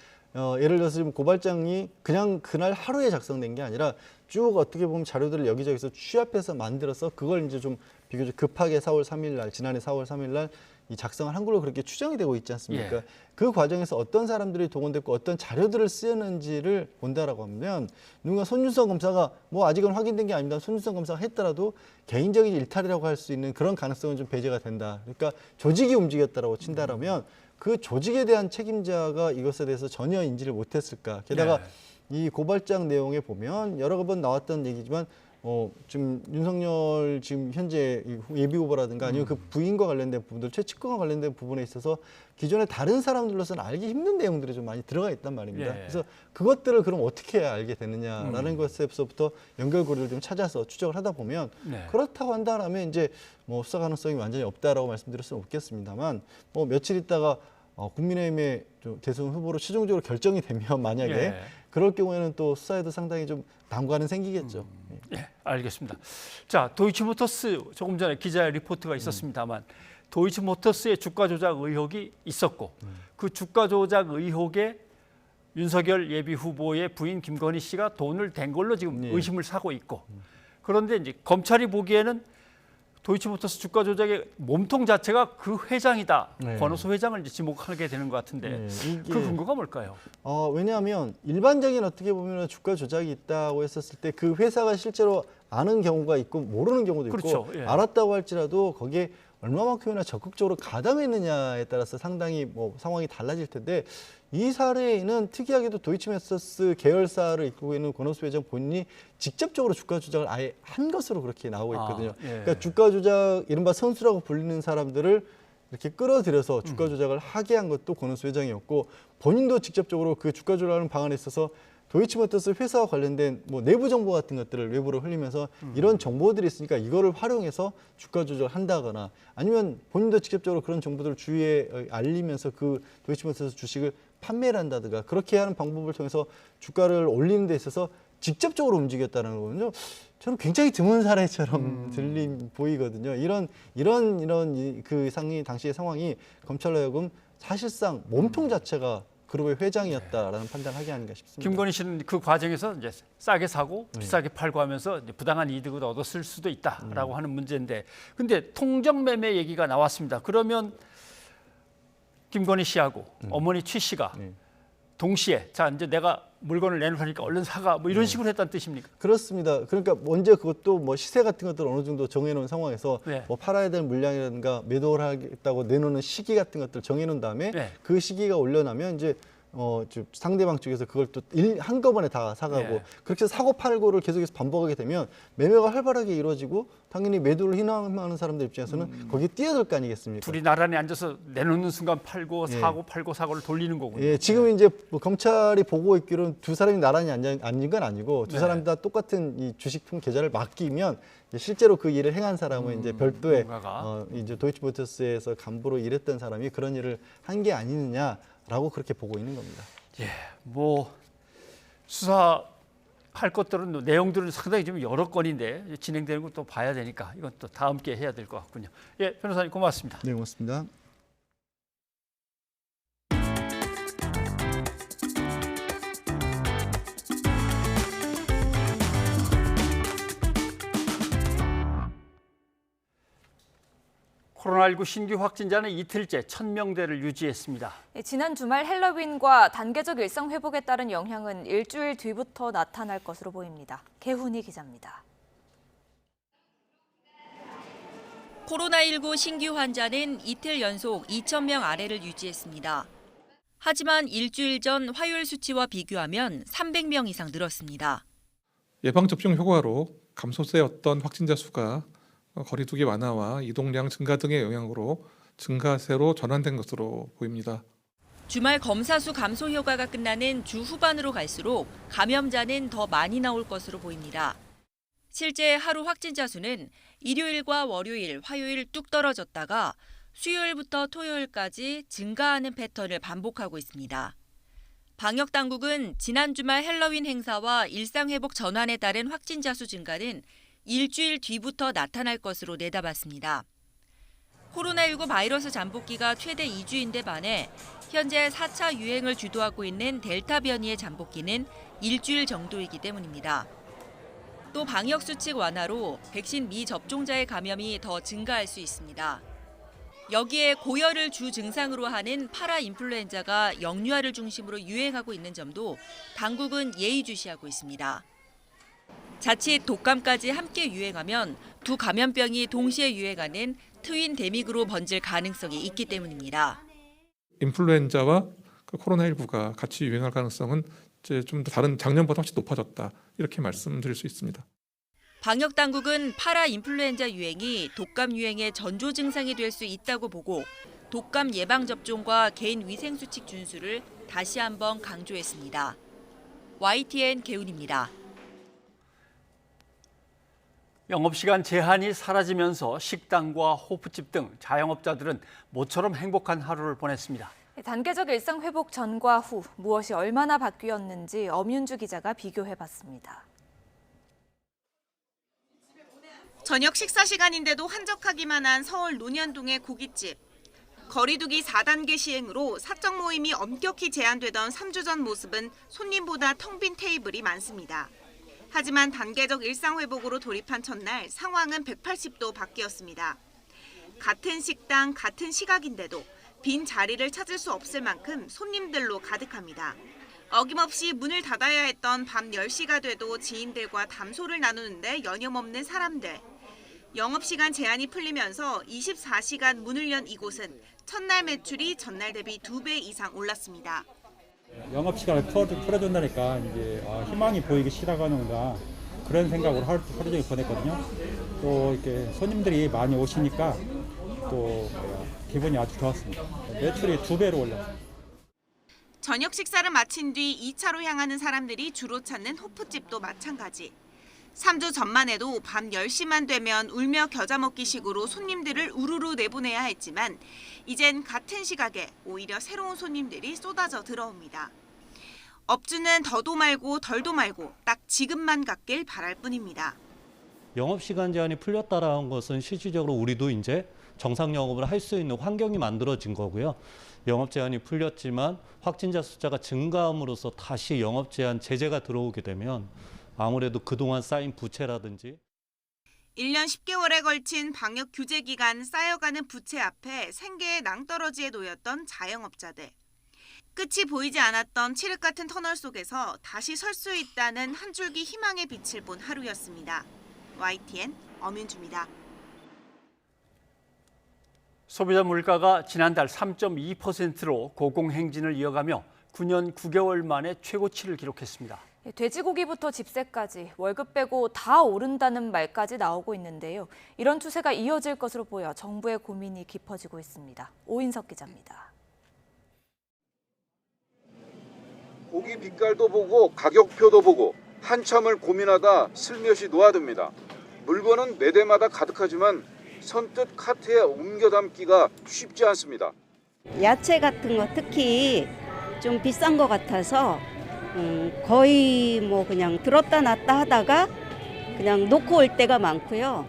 Speaker 3: 예를 들어서 지금 고발장이 그냥 그날 하루에 작성된 게 아니라 쭉 어떻게 보면 자료들을 여기저기서 취합해서 만들어서 그걸 이제 좀 비교적 급하게 4월 3일 날 지난해 4월 3일 날 이 작성을 한 걸로 그렇게 추정이 되고 있지 않습니까? 그 과정에서 어떤 사람들이 동원됐고 어떤 자료들을 쓰였는지를 본다라고 하면 누군가 손준성 검사가 뭐 아직은 확인된 게 아닙니다. 손준성 검사가 했더라도 개인적인 일탈이라고 할 수 있는 그런 가능성은 좀 배제가 된다. 그러니까 조직이 움직였다라고 친다라면 그 조직에 대한 책임자가 이것에 대해서 전혀 인지를 못했을까. 게다가 이 고발장 내용에 보면 여러 번 나왔던 얘기지만 지금 윤석열 지금 현재 예비 후보라든가 아니면 그 부인과 관련된 부분들, 최측근과 관련된 부분에 있어서 기존의 다른 사람들로서는 알기 힘든 내용들이 좀 많이 들어가 있단 말입니다. 그래서 그것들을 그럼 어떻게 해야 알게 되느냐라는 것에서부터 연결고리를 좀 찾아서 추적을 하다 보면 그렇다고 한다면 이제 뭐 수사 가능성이 완전히 없다라고 말씀드릴 수는 없겠습니다만 뭐 며칠 있다가 국민의힘의 대선 후보로 최종적으로 결정이 되면 만약에 그럴 경우에는 또 수사에도 상당히 좀 난관은 생기겠죠.
Speaker 1: 알겠습니다. 자, 도이치모터스 조금 전에 기자의 리포트가 있었습니다만 도이치모터스의 주가 조작 의혹이 있었고 그 주가 조작 의혹에 윤석열 예비 후보의 부인 김건희 씨가 돈을 댄 걸로 지금 의심을 사고 있고 그런데 이제 검찰이 보기에는 도이치모터스 주가 조작의 몸통 자체가 그 회장이다. 권오수 회장을 이제 지목하게 되는 것 같은데 그 근거가 뭘까요?
Speaker 3: 왜냐하면 일반적인 어떻게 보면 주가 조작이 있다고 했었을 때 그 회사가 실제로 아는 경우가 있고 모르는 경우도 있고 알았다고 할지라도 거기에 얼마만큼이나 적극적으로 가담했느냐에 따라서 상당히 뭐 상황이 달라질 텐데 이 사례에는 특이하게도 도이치모터스 계열사를 이끌고 있는 권오수 회장 본인이 직접적으로 주가 조작을 아예 한 것으로 그렇게 나오고 있거든요. 그러니까 주가 조작, 이른바 선수라고 불리는 사람들을 이렇게 끌어들여서 주가 조작을 하게 한 것도 권오수 회장이었고 본인도 직접적으로 그 주가 조작하는 방안에 있어서 도이치모터스 회사와 관련된 뭐 내부 정보 같은 것들을 외부로 흘리면서 이런 정보들이 있으니까 이거를 활용해서 주가 조작을 한다거나 아니면 본인도 직접적으로 그런 정보들을 주위에 알리면서 그 도이치모터스 주식을 판매를 한다든가 그렇게 하는 방법을 통해서 주가를 올리는 데 있어서 직접적으로 움직였다는 거거든요. 저는 굉장히 드문 사례처럼 보이거든요. 이런 그 당시의 상황이 검찰로 하여금 사실상 몸통 자체가 그룹의 회장이었다라는 판단을 하게 아닌가 싶습니다.
Speaker 1: 김건희 씨는 그 과정에서 이제 싸게 사고 비싸게 팔고 하면서 이제 부당한 이득을 얻었을 수도 있다라고 하는 문제인데, 근데 통정매매 얘기가 나왔습니다. 그러면 김건희 씨하고 어머니 최 씨가 동시에 자 이제 내가 물건을 내놓을 테니까 얼른 사가 뭐 이런 식으로 했다는 뜻입니까?
Speaker 3: 그렇습니다. 그러니까 먼저 그것도 뭐 시세 같은 것들을 어느 정도 정해놓은 상황에서 뭐 팔아야 될 물량이라든가 매도를 하겠다고 내놓는 시기 같은 것들 정해놓은 다음에 그 시기가 올려나면 이제 상대방 쪽에서 그걸 또 한꺼번에 다 사가고 그렇게 해서 사고 팔고를 계속해서 반복하게 되면 매매가 활발하게 이루어지고 당연히 매도를 희망하는 사람들 입장에서는 거기에 뛰어들 거 아니겠습니까?
Speaker 1: 둘이 나란히 앉아서 내놓는 순간 팔고 사고 팔고 사고를 돌리는 거군요.
Speaker 3: 예, 지금 이제 뭐 검찰이 보고 있기로는 두 사람이 나란히 앉은 건 아니고 두 사람 다 똑같은 이 주식품 계좌를 맡기면 실제로 그 일을 행한 사람은 이제 별도의 이제 도이치모터스에서 간부로 일했던 사람이 그런 일을 한 게 아니느냐라고 그렇게 보고 있는 겁니다.
Speaker 1: 예, 뭐 수사할 것들은 내용들은 상당히 좀 여러 건인데 진행되는 걸 또 봐야 되니까 이건 또 다음 기회에 해야 될 것 같군요. 예, 변호사님 고맙습니다.
Speaker 3: 네, 고맙습니다.
Speaker 1: 코로나19 신규 확진자는 이틀째 1000명대를 유지했습니다.
Speaker 2: 지난 주말 헬로윈과 단계적 일상 회복에 따른 영향은 일주일 뒤부터 나타날 것으로 보입니다. 개훈이 기자입니다.
Speaker 5: 코로나19 신규 환자는 이틀 연속 2,000명 아래를 유지했습니다. 하지만 일주일 전 화요일 수치와 비교하면 300명 이상 늘었습니다.
Speaker 7: 예방접종 효과로 감소세였던 확진자 수가 거리두기 완화와 이동량 증가 등의 영향으로 증가세로 전환된 것으로 보입니다.
Speaker 5: 주말 검사 수 감소 효과가 끝나는 주 후반으로 갈수록 감염자는 더 많이 나올 것으로 보입니다. 실제 하루 확진자 수는 일요일과 월요일, 화요일 뚝 떨어졌다가 수요일부터 토요일까지 증가하는 패턴을 반복하고 있습니다. 방역당국은 지난 주말 헬로윈 행사와 일상회복 전환에 따른 확진자 수 증가는 일주일 뒤부터 나타날 것으로 내다봤습니다. 코로나19 바이러스 잠복기가 최대 2주인데 반해 현재 4차 유행을 주도하고 있는 델타 변이의 잠복기는 일주일 정도이기 때문입니다. 또 방역수칙 완화로 백신 미접종자의 감염이 더 증가할 수 있습니다. 여기에 고열을 주 증상으로 하는 파라인플루엔자가 영유아를 중심으로 유행하고 있는 점도 당국은 예의주시하고 있습니다. 자칫 독감까지 함께 유행하면 두 감염병이 동시에 유행하는 트윈 데믹으로 번질 가능성이 있기 때문입니다.
Speaker 7: 인플루엔자와 코로나19가 같이 유행할 가능성은 이제 좀 더 다른 작년보다 훨씬 높아졌다 이렇게 말씀드릴 수 있습니다.
Speaker 5: 방역당국은 파라인플루엔자 유행이 독감 유행의 전조 증상이 될 수 있다고 보고 독감 예방접종과 개인 위생수칙 준수를 다시 한번 강조했습니다. YTN 개훈입니다.
Speaker 1: 영업시간 제한이 사라지면서 식당과 호프집 등 자영업자들은 모처럼 행복한 하루를 보냈습니다.
Speaker 2: 단계적 일상 회복 전과 후 무엇이 얼마나 바뀌었는지 엄윤주 기자가 비교해봤습니다.
Speaker 23: 저녁 식사 시간인데도 한적하기만 한 서울 논현동의 고깃집. 거리두기 4단계 시행으로 사적 모임이 엄격히 제한되던 3주 전 모습은 손님보다 텅 빈 테이블이 많습니다. 하지만 단계적 일상 회복으로 돌입한 첫날 상황은 180도 바뀌었습니다. 같은 식당, 같은 시각인데도 빈 자리를 찾을 수 없을 만큼 손님들로 가득합니다. 어김없이 문을 닫아야 했던 밤 10시가 돼도 지인들과 담소를 나누는데 여념없는 사람들. 영업시간 제한이 풀리면서 24시간 문을 연 이곳은 첫날 매출이 전날 대비 2배 이상 올랐습니다.
Speaker 24: 영업시간을 풀어준다니까 이제 희망이 보이기 시작하는구나 그런 생각으로 하루 종일 보냈거든요. 또 이렇게 손님들이 많이 오시니까 또 기분이 아주 좋았습니다. 매출이 2배로 올랐습니다.
Speaker 23: 저녁 식사를 마친 뒤 2차로 향하는 사람들이 주로 찾는 호프집도 마찬가지. 3주 전만 해도 밤 10시만 되면 울며 겨자 먹기식으로 손님들을 우르르 내보내야 했지만 이젠 같은 시각에 오히려 새로운 손님들이 쏟아져 들어옵니다. 업주는 더도 말고 덜도 말고 딱 지금만 갖길 바랄 뿐입니다.
Speaker 6: 영업시간 제한이 풀렸다라는 것은 실질적으로 우리도 이제 정상 영업을 할 수 있는 환경이 만들어진 거고요. 영업 제한이 풀렸지만 확진자 숫자가 증가함으로써 다시 영업 제한 제재가 들어오게 되면 아무래도 그동안 쌓인 부채라든지
Speaker 23: 1년 10개월에 걸친 방역 규제 기간 쌓여가는 부채 앞에 생계의 낭떠러지에 놓였던 자영업자들. 끝이 보이지 않았던 칠흑 같은 터널 속에서 다시 설 수 있다는 한 줄기 희망의 빛을 본 하루였습니다. YTN 엄윤주입니다.
Speaker 1: 소비자 물가가 지난달 3.2%로 고공행진을 이어가며 9년 9개월 만에 최고치를 기록했습니다.
Speaker 2: 돼지고기부터 집세까지 월급 빼고 다 오른다는 말까지 나오고 있는데요. 이런 추세가 이어질 것으로 보여 정부의 고민이 깊어지고 있습니다. 오인석 기자입니다.
Speaker 8: 고기 빛깔도 보고 가격표도 보고 한참을 고민하다 슬며시 놓아듭니다. 물건은 매대마다 가득하지만 선뜻 카트에 옮겨 담기가 쉽지 않습니다.
Speaker 9: 야채 같은 거 특히 좀 비싼 것 같아서 거의 뭐 그냥 들었다 놨다 하다가 그냥 놓고 올 때가 많고요.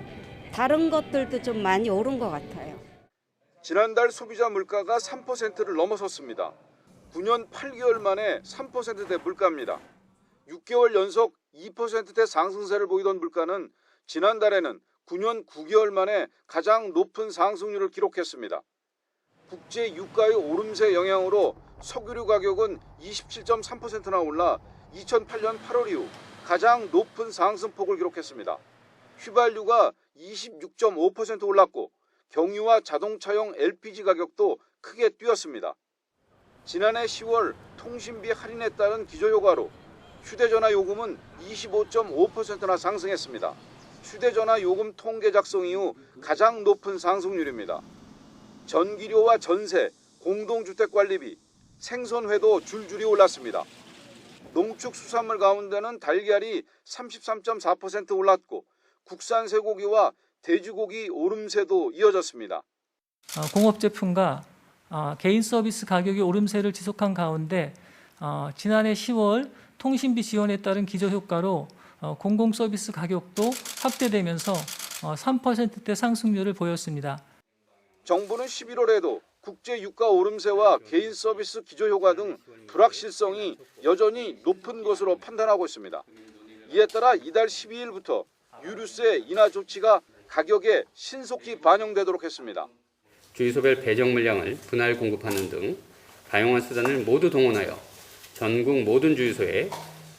Speaker 9: 다른 것들도 좀 많이 오른 것 같아요.
Speaker 8: 지난달 소비자 물가가 3%를 넘어섰습니다. 9년 8개월 만에 3%대 물가입니다. 6개월 연속 2%대 상승세를 보이던 물가는 지난달에는 9년 9개월 만에 가장 높은 상승률을 기록했습니다. 국제 유가의 오름세 영향으로 석유류 가격은 27.3%나 올라 2008년 8월 이후 가장 높은 상승폭을 기록했습니다. 휘발유가 26.5% 올랐고 경유와 자동차용 LPG 가격도 크게 뛰었습니다. 지난해 10월 통신비 할인에 따른 기저효과로 휴대전화 요금은 25.5%나 상승했습니다. 휴대전화 요금 통계 작성 이후 가장 높은 상승률입니다. 전기료와 전세, 공동주택관리비, 생선회도 줄줄이 올랐습니다. 농축수산물 가운데는 달걀이 33.4% 올랐고 국산 쇠고기와 돼지고기 오름세도 이어졌습니다.
Speaker 11: 공업제품과 개인 서비스 가격이 오름세를 지속한 가운데 지난해 10월 통신비 지원에 따른 기저효과로 공공서비스 가격도 확대되면서 3%대 상승률을 보였습니다.
Speaker 8: 정부는 11월에도 국제 유가 오름세와 개인 서비스 기저효과 등 불확실성이 여전히 높은 것으로 판단하고 있습니다. 이에 따라 이달 12일부터 유류세 인하 조치가 가격에 신속히 반영되도록 했습니다.
Speaker 25: 주유소별 배정 물량을 분할 공급하는 등 다양한 수단을 모두 동원하여 전국 모든 주유소에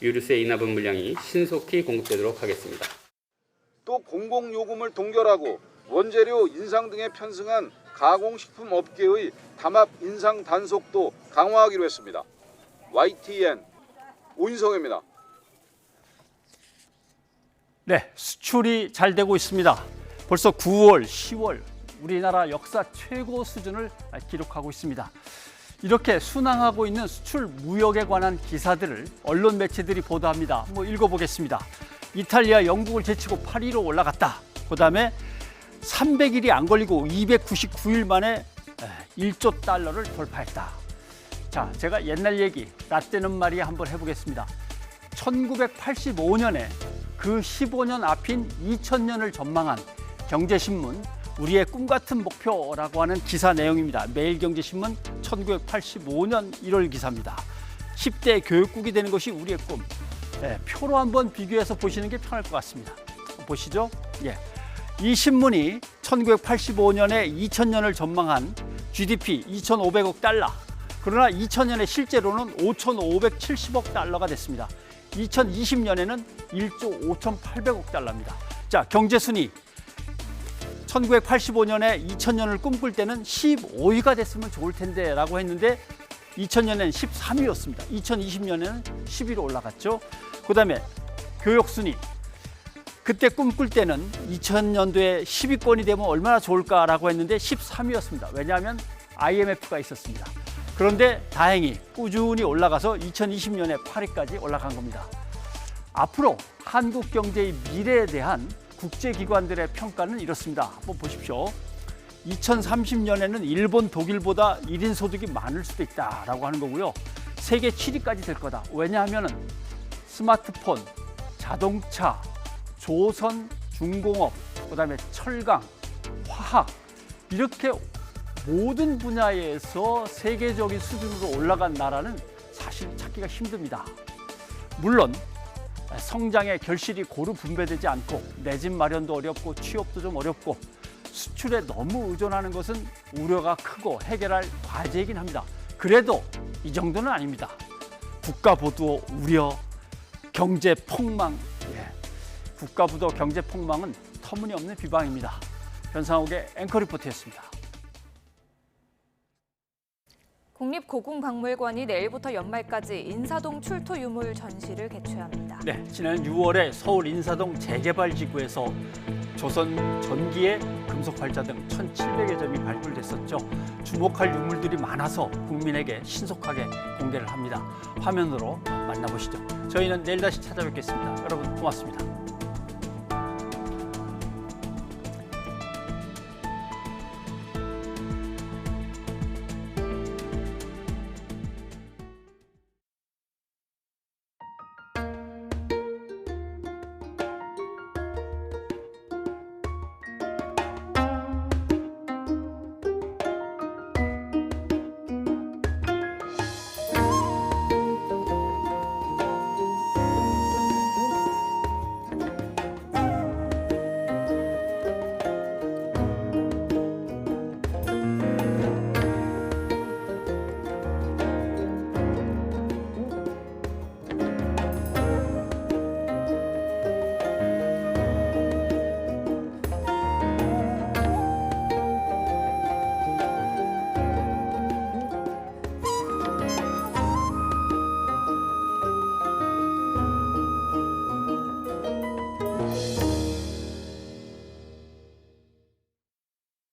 Speaker 25: 유류세 인하분 물량이 신속히 공급되도록 하겠습니다.
Speaker 8: 또 공공요금을 동결하고 원재료 인상 등에 편승한 가공식품 업계의 담합 인상 단속도 강화하기로 했습니다. YTN 오인성입니다.
Speaker 1: 네, 수출이 잘 되고 있습니다. 벌써 9월, 10월 우리나라 역사 최고 수준을 기록하고 있습니다. 이렇게 순항하고 있는 수출 무역에 관한 기사들을 언론 매체들이 보도합니다. 한번 읽어보겠습니다. 이탈리아 영국을 제치고 8위로 올라갔다. 그다음에 300일이 안 걸리고 299일 만에 1조 달러를 돌파했다. 자, 제가 옛날 얘기, 라떼는 말이 한번 해보겠습니다. 1985년에 그 15년 앞인 2000년을 전망한 경제신문 우리의 꿈같은 목표라고 하는 기사 내용입니다. 매일경제신문 1985년 1월 기사입니다. 10대 교육국이 되는 것이 우리의 꿈. 표로 한번 비교해서 보시는 게 편할 것 같습니다. 보시죠. 이 신문이 1985년에 2000년을 전망한 GDP 2,500억 달러. 그러나 2000년에 실제로는 5,570억 달러가 됐습니다. 2020년에는 1조 5,800억 달러입니다. 자, 경제순위. 1985년에 2000년을 꿈꿀 때는 15위가 됐으면 좋을 텐데 라고 했는데 2000년에는 13위였습니다. 2020년에는 10위로 올라갔죠. 그다음에 교육순위. 그때 꿈꿀 때는 2000년도에 10위권이 되면 얼마나 좋을까라고 했는데 13위였습니다. 왜냐하면 IMF가 있었습니다. 그런데 다행히 꾸준히 올라가서 2020년에 8위까지 올라간 겁니다. 앞으로 한국 경제의 미래에 대한 국제기관들의 평가는 이렇습니다. 한번 보십시오. 2030년에는 일본, 독일보다 1인 소득이 많을 수도 있다라고 하는 거고요. 세계 7위까지 될 거다. 왜냐하면 스마트폰, 자동차, 조선, 중공업, 그다음에 철강, 화학 이렇게 모든 분야에서 세계적인 수준으로 올라간 나라는 사실 찾기가 힘듭니다. 물론 성장의 결실이 고루 분배되지 않고 내 집 마련도 어렵고 취업도 좀 어렵고 수출에 너무 의존하는 것은 우려가 크고 해결할 과제이긴 합니다. 그래도 이 정도는 아닙니다. 국가부도 우려, 경제 폭망. 국가부도 경제 폭망은 터무니없는 비방입니다. 변상욱의 앵커 리포트였습니다.
Speaker 2: 국립고궁박물관이 내일부터 연말까지 인사동 출토 유물 전시를 개최합니다.
Speaker 1: 네, 지난 6월에 서울 인사동 재개발지구에서 조선 전기의 금속활자 등 1,700여 점이 발굴됐었죠. 주목할 유물들이 많아서 국민에게 신속하게 공개를 합니다. 화면으로 만나보시죠. 저희는 내일 다시 찾아뵙겠습니다. 여러분 고맙습니다.